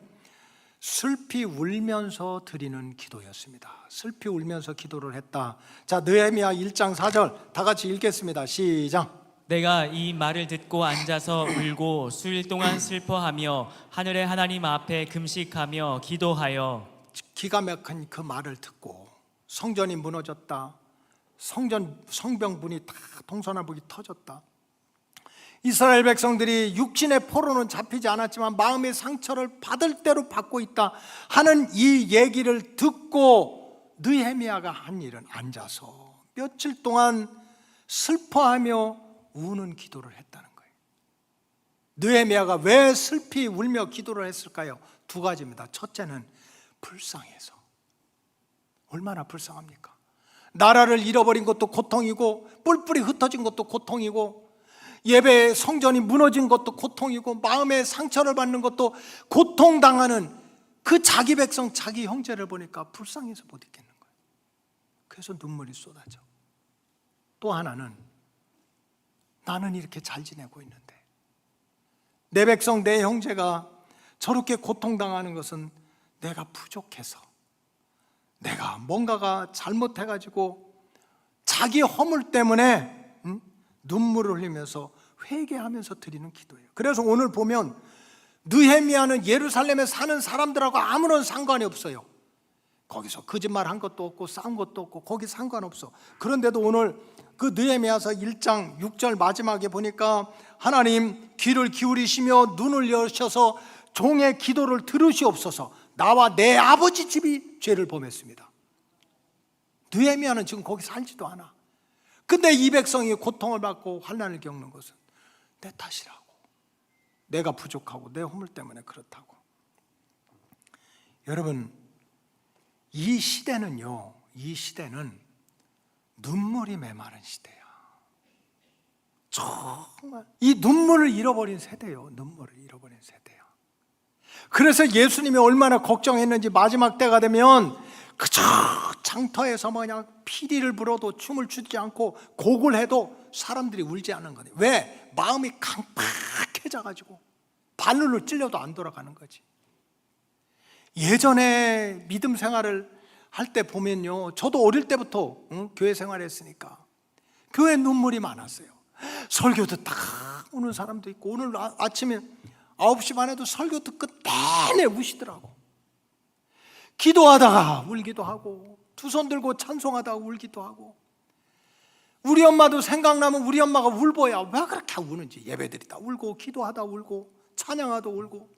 슬피 울면서 드리는 기도였습니다. 슬피 울면서 기도를 했다. 자, 느헤미야 1장 4절 다 같이 읽겠습니다. 시작. 내가 이 말을 듣고 앉아서 울고 수일 동안 슬퍼하며 하늘의 하나님 앞에 금식하며 기도하여. 기가 막힌 그 말을 듣고 성전이 무너졌다. 성벽 문이 다 동서남북이 터졌다. 이스라엘 백성들이 육신의 포로는 잡히지 않았지만 마음의 상처를 받을 대로 받고 있다 하는 이 얘기를 듣고 느헤미야가 한 일은 앉아서 며칠 동안 슬퍼하며 우는 기도를 했다는 거예요. 느헤미야가 왜 슬피 울며 기도를 했을까요? 두 가지입니다. 첫째는 불쌍해서. 얼마나 불쌍합니까? 나라를 잃어버린 것도 고통이고 뿔뿔이 흩어진 것도 고통이고 예배의 성전이 무너진 것도 고통이고 마음의 상처를 받는 것도 고통당하는 그 자기 백성, 자기 형제를 보니까 불쌍해서 못 있겠는 거예요. 그래서 눈물이 쏟아져. 또 하나는 나는 이렇게 잘 지내고 있는데 내 백성, 내 형제가 저렇게 고통당하는 것은 내가 부족해서, 내가 뭔가가 잘못해가지고 자기 허물 때문에 눈물을 흘리면서 회개하면서 드리는 기도예요. 그래서 오늘 보면 느헤미야는 예루살렘에 사는 사람들하고 아무런 상관이 없어요. 거기서 거짓말한 것도 없고 싸운 것도 없고 거기 상관없어. 그런데도 오늘 그 느헤미야서 1장 6절 마지막에 보니까 하나님 귀를 기울이시며 눈을 여셔서 종의 기도를 들으시옵소서. 나와 내 아버지 집이 죄를 범했습니다. 느헤미야는 지금 거기 살지도 않아. 근데 이 백성이 고통을 받고 환난을 겪는 것은 내 탓이라고, 내가 부족하고 내 허물 때문에 그렇다고. 여러분, 이 시대는요, 이 시대는 눈물이 메마른 시대야. 정말 이 눈물을 잃어버린 세대요. 눈물을 잃어버린 세대야. 그래서 예수님이 얼마나 걱정했는지 마지막 때가 되면 그저 장터에서 그냥 피리를 불어도 춤을 추지 않고 곡을 해도 사람들이 울지 않는 거예요. 왜? 마음이 강팍해져가지고 발로 찔려도 안 돌아가는 거지. 예전에 믿음 생활을 할 때 보면요, 저도 어릴 때부터 교회 생활했으니까 교회 눈물이 많았어요. 설교 듣다 우는 사람도 있고, 오늘 아침에 9시 반에도 설교 듣고 내내 우시더라고. 기도하다가 울기도 하고 두 손 들고 찬송하다 울기도 하고, 우리 엄마도 생각나면 우리 엄마가 울보야. 왜 그렇게 우는지. 예배드리다 울고, 기도하다 울고, 찬양하다 울고,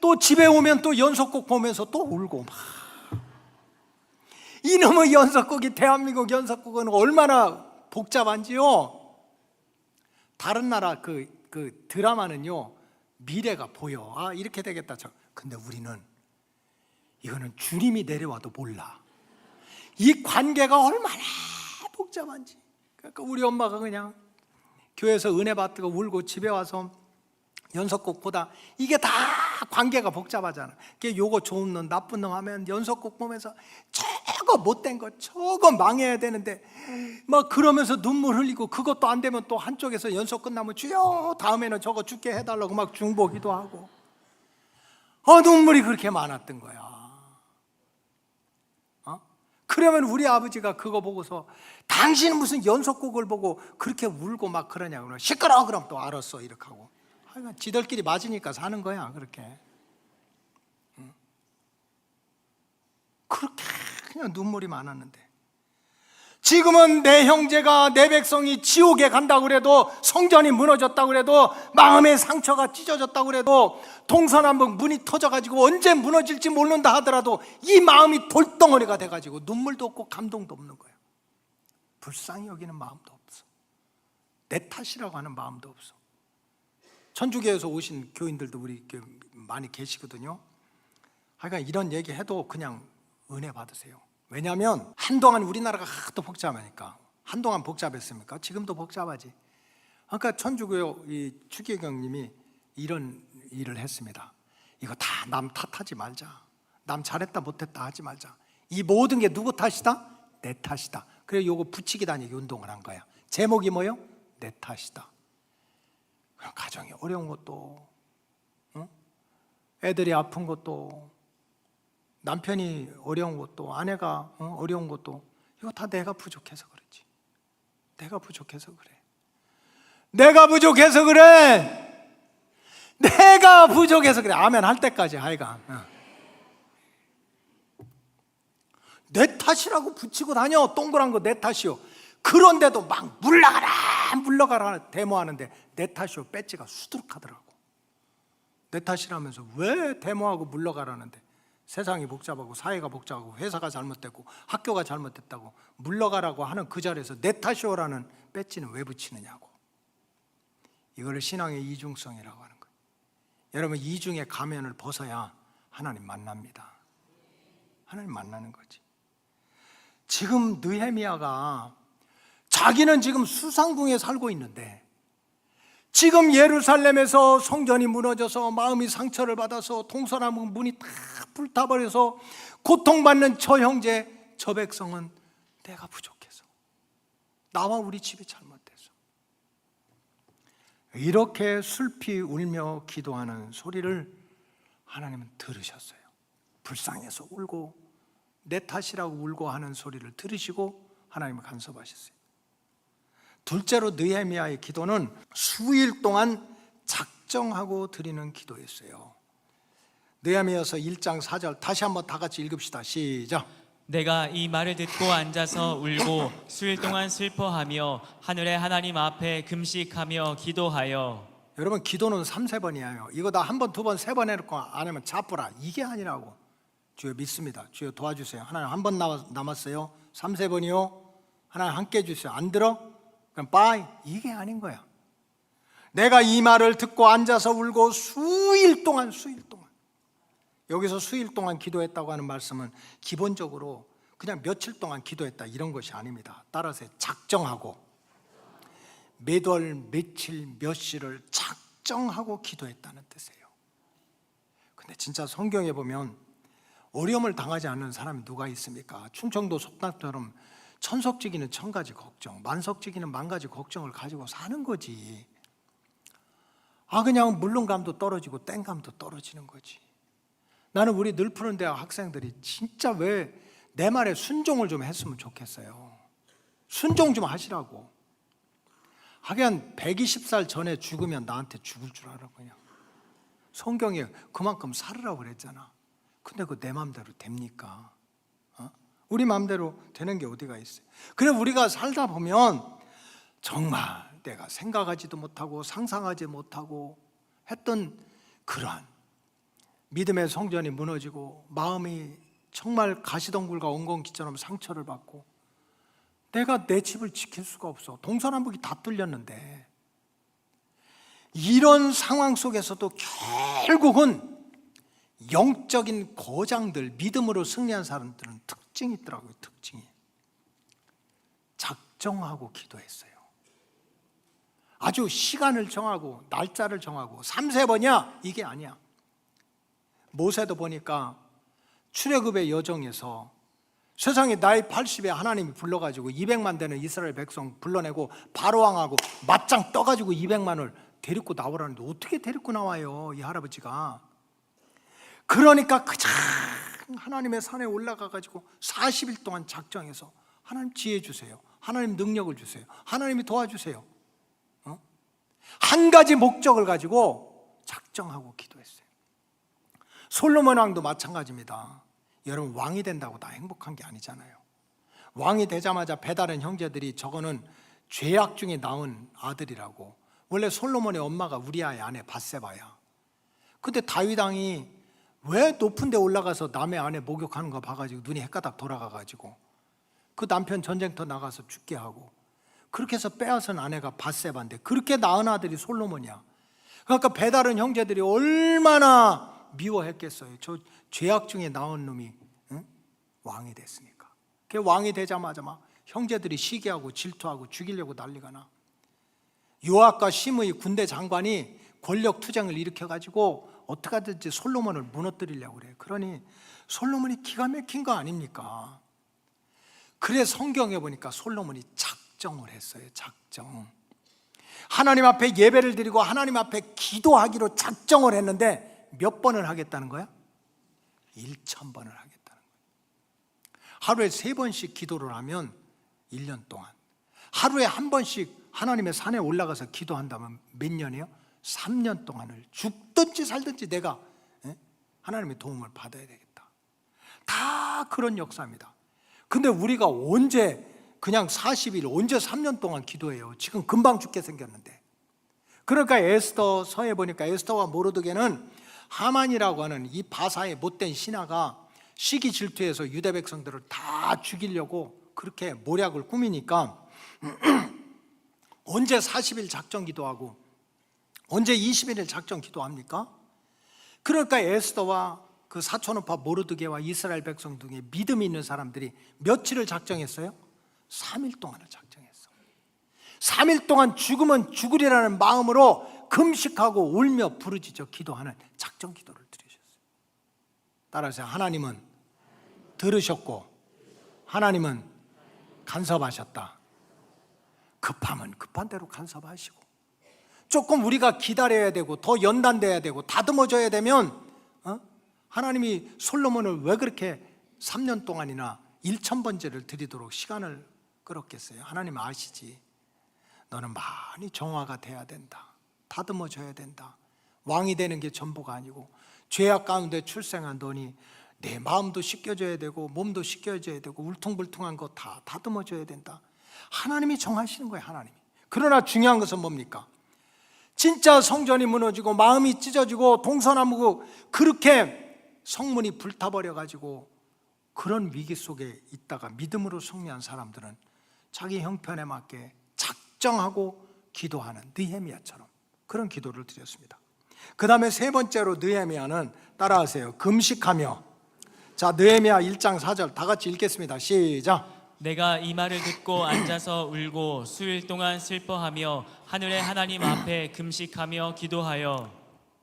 또 집에 오면 또 연속곡 보면서 또 울고. 이놈의 연속곡이, 대한민국 연속곡은 얼마나 복잡한지요. 다른 나라 그 드라마는요, 미래가 보여. 아, 이렇게 되겠다. 근데 우리는 이거는 주님이 내려와도 몰라. 이 관계가 얼마나 복잡한지. 그러니까 우리 엄마가 그냥 교회에서 은혜 받고 울고 집에 와서 연속곡 보다, 이게 다 관계가 복잡하잖아. 그게 요거 좋은 놈 나쁜 놈 하면 연속곡 보면서 저거 못된 거, 저거 망해야 되는데 막 그러면서 눈물 흘리고, 그것도 안 되면 또 한쪽에서 연속 끝나면 주여 다음에는 저거 죽게 해달라고 막 중보기도 하고, 눈물이 그렇게 많았던 거야. 그러면 우리 아버지가 그거 보고서 당신은 무슨 연속곡을 보고 그렇게 울고 막 그러냐고. 시끄러워. 그럼 또 알았어 이렇게 하고. 하여간 지들끼리 맞으니까 사는 거야 그렇게. 그렇게 그냥 눈물이 많았는데, 지금은 내 형제가, 내 백성이 지옥에 간다고 그래도, 성전이 무너졌다고 그래도, 마음의 상처가 찢어졌다고 그래도, 동서남북 문이 터져가지고 언제 무너질지 모른다 하더라도 이 마음이 돌덩어리가 돼가지고 눈물도 없고 감동도 없는 거야. 불쌍히 여기는 마음도 없어. 내 탓이라고 하는 마음도 없어. 천주교에서 오신 교인들도 우리 많이 계시거든요. 하여간 이런 얘기 해도 그냥 은혜 받으세요. 왜냐하면 한동안 우리나라가 하도 복잡하니까. 한동안 복잡했습니까? 지금도 복잡하지. 그러니까 천주교 이 추기경님이 이런 일을 했습니다. 이거 다 남 탓하지 말자. 남 잘했다 못했다 하지 말자. 이 모든 게 누구 탓이다? 내 탓이다. 그래 요거 붙이기 다니기 운동을 한 거야. 제목이 뭐요? 내 탓이다. 그럼 가정이 어려운 것도, 애들이 아픈 것도, 남편이 어려운 것도, 아내가 어려운 것도, 이거 다 내가 부족해서 그렇지. 내가 부족해서 그래. 내가 부족해서 그래. 내가 부족해서 그래. 아멘 할 때까지 하여간. 내 탓이라고 붙이고 다녀. 동그란 거 내 탓이요. 그런데도 막 물러가라 데모하는데 내 탓이요 배지가 수두룩하더라고. 내 탓이라면서 왜 데모하고 물러가라는데, 세상이 복잡하고 사회가 복잡하고 회사가 잘못됐고 학교가 잘못됐다고 물러가라고 하는 그 자리에서 내 탓이오라는 배지는 왜 붙이느냐고. 이거를 신앙의 이중성이라고 하는 거예요. 여러분, 이중의 가면을 벗어야 하나님 만납니다. 하나님 만나는 거지. 지금 느헤미야가 자기는 지금 수상궁에 살고 있는데, 지금 예루살렘에서 성전이 무너져서 마음이 상처를 받아서 동서남북 문이 다 불타버려서 고통받는 저 형제, 저 백성은 내가 부족해서, 나와 우리 집이 잘못돼서, 이렇게 슬피 울며 기도하는 소리를 하나님은 들으셨어요. 불쌍해서 울고 내 탓이라고 울고 하는 소리를 들으시고 하나님을 간섭하셨어요. 둘째로 느헤미야의 기도는 수일 동안 작정하고 드리는 기도였어요. 느헤미야서 1장 4절 다시 한번 다 같이 읽읍시다. 시작. 내가 이 말을 듣고 앉아서 울고 수일 동안 슬퍼하며 하늘의 하나님 앞에 금식하며 기도하여. 여러분, 기도는 3-4번이에요. 이거 다 한 번, 두 번, 세 번 해놓고 안 하면 자쁘라. 이게 아니라고. 주여 믿습니다. 주여 도와주세요. 하나님 한 번 남았어요. 3-4번이요. 하나님 함께 해주세요. 안 들어? 그럼 빠이. 이게 아닌 거야. 내가 이 말을 듣고 앉아서 울고 수일 동안 여기서 수일 동안 기도했다고 하는 말씀은 기본적으로 그냥 며칠 동안 기도했다 이런 것이 아닙니다. 따라서 작정하고 몇 월, 며칠, 몇 시를 작정하고 기도했다는 뜻이에요. 근데 진짜 성경에 보면 어려움을 당하지 않는 사람이 누가 있습니까? 충청도 속담처럼 천석지기는 천가지 걱정, 만석지기는 만가지 걱정을 가지고 사는 거지. 그냥 물론감도 떨어지고 땡감도 떨어지는 거지. 나는 우리 늘푸른 대학 학생들이 진짜 왜 내 말에 순종을 좀 했으면 좋겠어요. 순종 좀 하시라고. 하긴 120살 전에 죽으면 나한테 죽을 줄 알아. 그냥 성경에 그만큼 살으라고 그랬잖아. 근데 그 내 마음대로 됩니까? 우리 마음대로 되는 게 어디가 있어요? 그래 우리가 살다 보면 정말 내가 생각하지도 못하고 상상하지 못하고 했던 그러한 믿음의 성전이 무너지고 마음이 정말 가시덩굴과 엉겅퀴처럼 상처를 받고 내가 내 집을 지킬 수가 없어. 동서남북이 다 뚫렸는데 이런 상황 속에서도 결국은 영적인 거장들, 믿음으로 승리한 사람들은 특징이 있더라고요. 특징이 작정하고 기도했어요. 아주 시간을 정하고 날짜를 정하고 3-4번이야 이게 아니야. 모세도 보니까 출애굽의 여정에서 세상에 나이 80에 하나님이 불러가지고 200만 되는 이스라엘 백성 불러내고 바로왕하고 맞짱 떠가지고 200만을 데리고 나오라는데 어떻게 데리고 나와요 이 할아버지가. 그러니까 그냥 하나님의 산에 올라가가지고 40일 동안 작정해서 하나님 지혜 주세요, 하나님 능력을 주세요, 하나님이 도와주세요. 한 가지 목적을 가지고 작정하고 기도했어요. 솔로몬 왕도 마찬가지입니다. 여러분 왕이 된다고 다 행복한 게 아니잖아요. 왕이 되자마자 배다른 형제들이 저거는 죄악 중에 나온 아들이라고. 원래 솔로몬의 엄마가 우리아의 아내 밧세바야. 근데 다윗 왕이 왜 높은 데 올라가서 남의 아내 목욕하는 거 봐가지고 눈이 헷가닥 돌아가가지고 그 남편 전쟁터 나가서 죽게 하고 그렇게 해서 빼앗은 아내가 밧세바인데 그렇게 낳은 아들이 솔로몬이야. 그러니까 배다른 형제들이 얼마나 미워했겠어요. 저 죄악 중에 나온 놈이 왕이 됐으니까. 그 왕이 되자마자 막 형제들이 시기하고 질투하고 죽이려고 난리가 나. 요압과 심의 군대 장관이 권력 투쟁을 일으켜가지고 어떻게 하든지 솔로몬을 무너뜨리려고 그래. 그러니 솔로몬이 기가 막힌 거 아닙니까? 그래 성경에 보니까 솔로몬이 작정을 했어요. 작정. 하나님 앞에 예배를 드리고 하나님 앞에 기도하기로 작정을 했는데 몇 번을 하겠다는 거야? 1000번을 하겠다는 거야. 하루에 3번씩 기도를 하면 1년 동안, 하루에 1번씩 하나님의 산에 올라가서 기도한다면 몇 년이요? 3년 동안을 죽든지 살든지 내가 하나님의 도움을 받아야 되겠다. 다 그런 역사입니다. 근데 우리가 언제 그냥 40일, 언제 3년 동안 기도해요? 지금 금방 죽게 생겼는데. 그러니까 에스더서에 보니까 에스더와 모르드게는 하만이라고 하는 이 바사의 못된 신하가 시기 질투해서 유대 백성들을 다 죽이려고 그렇게 모략을 꾸미니까 언제 40일 작정 기도하고 언제 21일 작정 기도합니까? 그러니까 에스더와 그 사촌오파 모르드게와 이스라엘 백성 중에 믿음이 있는 사람들이 며칠을 작정했어요? 3일 동안을 작정했어. 3일 동안 죽으면 죽으리라는 마음으로 금식하고 울며 부르짖어 기도하는 작정 기도를 드리셨어요. 따라서 하나님은 들으셨고 하나님은 간섭하셨다. 급하면 급한 대로 간섭하시고 조금 우리가 기다려야 되고 더 연단돼야 되고 다듬어져야 되면 하나님이 솔로몬을 왜 그렇게 3년 동안이나 1000번째를 드리도록 시간을 끌었겠어요? 하나님 아시지. 너는 많이 정화가 돼야 된다. 다듬어져야 된다. 왕이 되는 게 전부가 아니고 죄악 가운데 출생한 너니 내 마음도 씻겨져야 되고 몸도 씻겨져야 되고 울퉁불퉁한 거 다 다듬어져야 된다. 하나님이 정하시는 거예요. 하나님이. 그러나 중요한 것은 뭡니까? 진짜 성전이 무너지고 마음이 찢어지고 동서남북 그렇게 성문이 불타버려가지고 그런 위기 속에 있다가 믿음으로 승리한 사람들은 자기 형편에 맞게 작정하고 기도하는 느헤미야처럼 그런 기도를 드렸습니다. 그 다음에 3번째로 느헤미야는 따라하세요. 금식하며. 자, 느헤미야 1장 4절 다 같이 읽겠습니다. 시작. 내가 이 말을 듣고 앉아서 울고 수일 동안 슬퍼하며 하늘의 하나님 앞에 금식하며 기도하여.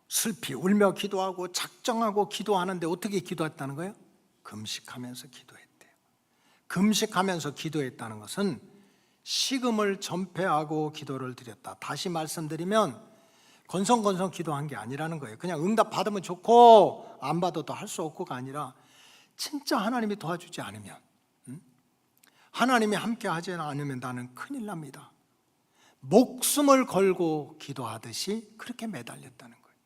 슬피 울며 기도하고 작정하고 기도하는데 어떻게 기도했다는 거예요? 금식하면서 기도했대요. 금식하면서 기도했다는 것은 식음을 전폐하고 기도를 드렸다. 다시 말씀드리면 건성건성 기도한 게 아니라는 거예요. 그냥 응답 받으면 좋고 안 받아도 할 수 없고가 아니라 진짜 하나님이 도와주지 않으면, 하나님이 함께 하지 않으면 나는 큰일 납니다. 목숨을 걸고 기도하듯이 그렇게 매달렸다는 거예요.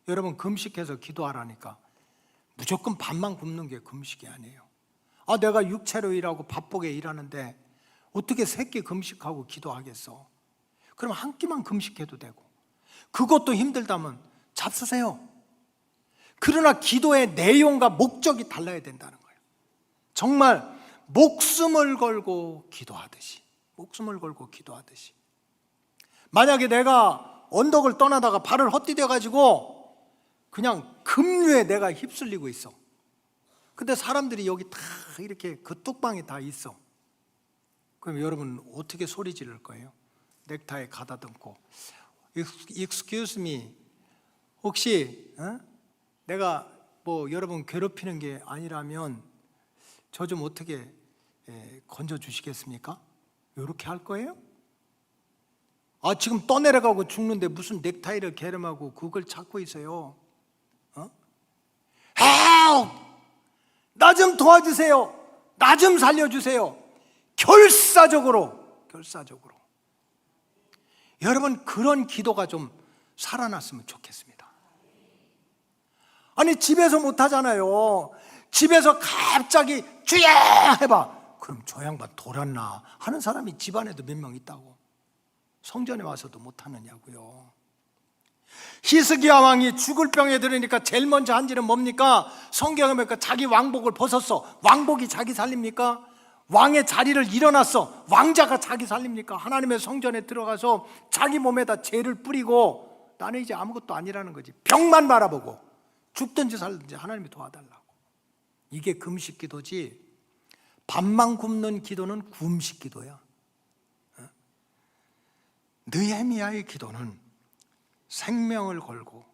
여러분 금식해서 기도하라니까 무조건 밥만 굶는 게 금식이 아니에요. 아, 내가 육체로 일하고 바쁘게 일하는데 어떻게 3끼 금식하고 기도하겠어? 그럼 한 끼만 금식해도 되고, 그것도 힘들다면 잡수세요. 그러나 기도의 내용과 목적이 달라야 된다는 거예요. 정말 목숨을 걸고 기도하듯이, 목숨을 걸고 기도하듯이. 만약에 내가 언덕을 떠나다가 발을 헛디뎌 가지고 그냥 급류에 내가 휩쓸리고 있어. 근데 사람들이 여기 다 이렇게 그 뚝방에 다 있어. 그럼 여러분 어떻게 소리 지를 거예요? 넥타이 가다듬고, Excuse me, 혹시 내가 뭐 여러분 괴롭히는 게 아니라면 저 좀 어떻게 건져 주시겠습니까? 이렇게 할 거예요? 아, 지금 떠내려가고 죽는데 무슨 넥타이를 게름하고 그걸 찾고 있어요? Help! 나 좀 도와주세요. 나 좀 살려주세요. 결사적으로. 여러분, 그런 기도가 좀 살아났으면 좋겠습니다. 아니, 집에서 못 하잖아요. 집에서 갑자기 주여 해봐. 그럼 저 양반 돌았나 하는 사람이 집안에도 몇 명 있다고. 성전에 와서도 못 하느냐고요. 히스기야 왕이 죽을 병에 들으니까 제일 먼저 한 일은 뭡니까? 성경에 보니까 자기 왕복을 벗었어. 왕복이 자기 살립니까? 왕의 자리를 일어났어. 왕자가 자기 살립니까? 하나님의 성전에 들어가서 자기 몸에다 죄를 뿌리고 나는 이제 아무것도 아니라는 거지. 병만 바라보고 죽든지 살든지 하나님이 도와달라고. 이게 금식 기도지, 밥만 굶는 기도는 굶식 기도야. 느헤미야의 기도는 생명을 걸고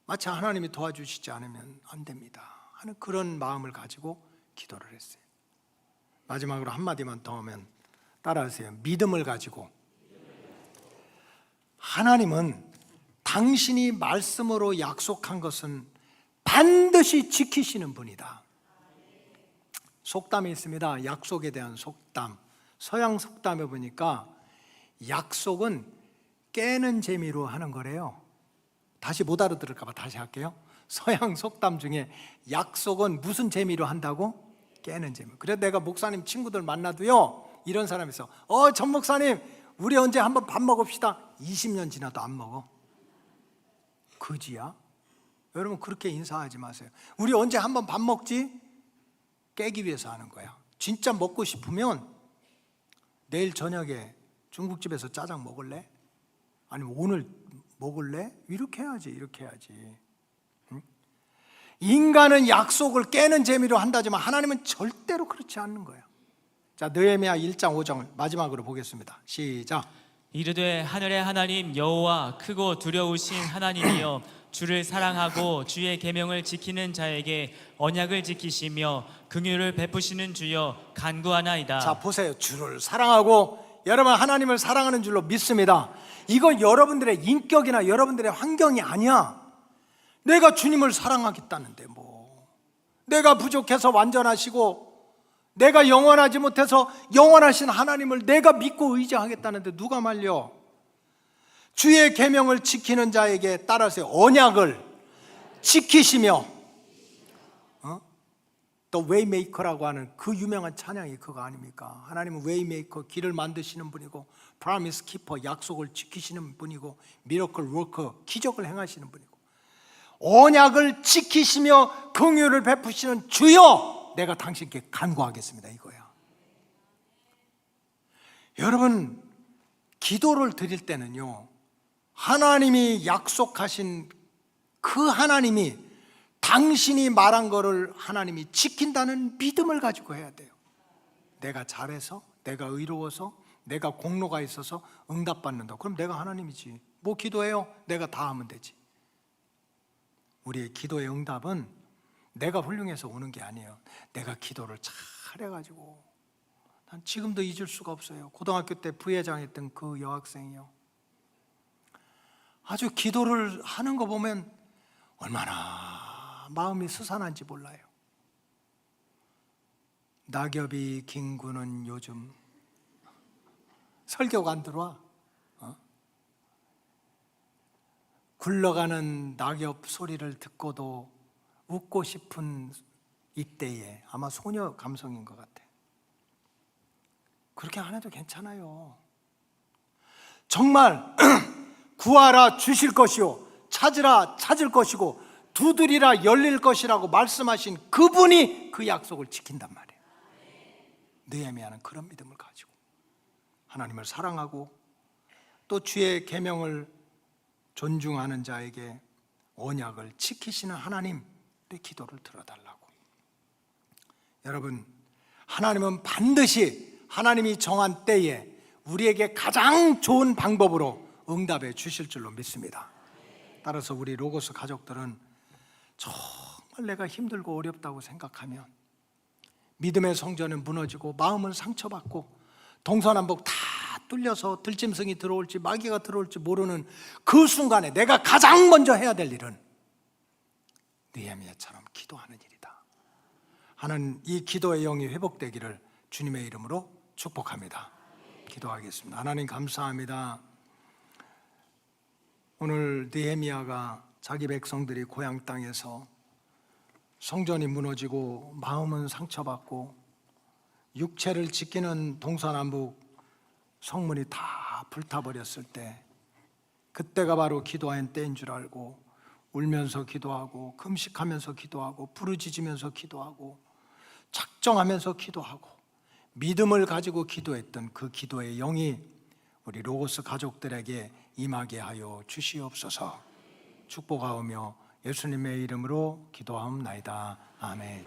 마치 하나님이 도와주시지 않으면 안 됩니다 하는 그런 마음을 가지고 기도를 했어요. 마지막으로 한마디만 더 하면 따라하세요. 믿음을 가지고. 하나님은 당신이 말씀으로 약속한 것은 반드시 지키시는 분이다. 속담이 있습니다. 약속에 대한 속담. 서양 속담에 보니까 약속은 깨는 재미로 하는 거래요. 다시 못 알아들을까 봐 다시 할게요. 서양 속담 중에 약속은 무슨 재미로 한다고? 깨는 재미. 그래서 내가 목사님 친구들 만나도요, 이런 사람이 있어. 전 목사님, 우리 언제 한번 밥 먹읍시다. 20년 지나도 안 먹어. 그지야? 여러분, 그렇게 인사하지 마세요. 우리 언제 한번 밥 먹지? 깨기 위해서 하는 거야. 진짜 먹고 싶으면 내일 저녁에 중국집에서 짜장 먹을래? 아니면 오늘 먹을래? 이렇게 해야지, 이렇게 해야지. 응? 인간은 약속을 깨는 재미로 한다지만 하나님은 절대로 그렇지 않는 거야. 자, 느헤미야 1장 5절 마지막으로 보겠습니다. 시작. 이르되 하늘의 하나님 여호와 크고 두려우신 하나님이여, 주를 사랑하고 주의 계명을 지키는 자에게 언약을 지키시며 긍휼을 베푸시는 주여 간구하나이다. 자, 보세요. 주를 사랑하고 여러분 하나님을 사랑하는 줄로 믿습니다. 이건 여러분들의 인격이나 여러분들의 환경이 아니야. 내가 주님을 사랑하겠다는데 뭐, 내가 부족해서 완전하시고 내가 영원하지 못해서 영원하신 하나님을 내가 믿고 의지하겠다는데 누가 말려? 주의 계명을 지키는 자에게 따라서 언약을 지키시며, 또 웨이메이커라고 하는 그 유명한 찬양이 그거 아닙니까? 하나님은 웨이메이커, 길을 만드시는 분이고, 프라미스 키퍼, 약속을 지키시는 분이고, 미러클 워커, 기적을 행하시는 분이고, 언약을 지키시며 긍휼을 베푸시는 주여, 내가 당신께 간구하겠습니다, 이거야. 여러분, 기도를 드릴 때는요, 하나님이 약속하신 그 하나님이 당신이 말한 거를 하나님이 지킨다는 믿음을 가지고 해야 돼요. 내가 잘해서, 내가 의로워서, 내가 공로가 있어서 응답받는다. 그럼 내가 하나님이지. 뭐 기도해요? 내가 다 하면 되지. 우리의 기도의 응답은 내가 훌륭해서 오는 게 아니에요. 내가 기도를 잘 해가지고. 난 지금도 잊을 수가 없어요. 고등학교 때 부회장했던 그 여학생이요, 아주 기도를 하는 거 보면 얼마나 마음이 스산한지 몰라요. 낙엽이 긴구는 요즘 설교가 안 들어와. 굴러가는 낙엽 소리를 듣고도 웃고 싶은 이때에 아마 소녀 감성인 것 같아. 그렇게 안 해도 괜찮아요. 정말 구하라 주실 것이요 찾으라 찾을 것이고 두드리라 열릴 것이라고 말씀하신 그분이 그 약속을 지킨단 말이에요. 느헤미야는 그런 믿음을 가지고 하나님을 사랑하고 또 주의 계명을 존중하는 자에게 언약을 지키시는 하나님 내 기도를 들어달라고. 여러분, 하나님은 반드시 하나님이 정한 때에 우리에게 가장 좋은 방법으로 응답해 주실 줄로 믿습니다. 따라서 우리 로고스 가족들은 정말 내가 힘들고 어렵다고 생각하면 믿음의 성전은 무너지고 마음은 상처받고 동서남북 다 뚫려서 들짐승이 들어올지 마귀가 들어올지 모르는 그 순간에 내가 가장 먼저 해야 될 일은 느헤미야처럼 기도하는 일이다. 하는 이 기도의 영이 회복되기를 주님의 이름으로 축복합니다. 기도하겠습니다. 하나님 감사합니다. 오늘 느헤미야가 자기 백성들이 고향 땅에서 성전이 무너지고 마음은 상처받고 육체를 지키는 동서남북 성문이 다 불타버렸을 때 그때가 바로 기도하는 때인 줄 알고 울면서 기도하고 금식하면서 기도하고 부르짖으면서 기도하고 작정하면서 기도하고 믿음을 가지고 기도했던 그 기도의 영이 우리 로고스 가족들에게 임하게 하여 주시옵소서. 축복하오며 예수님의 이름으로 기도하옵나이다. 아멘.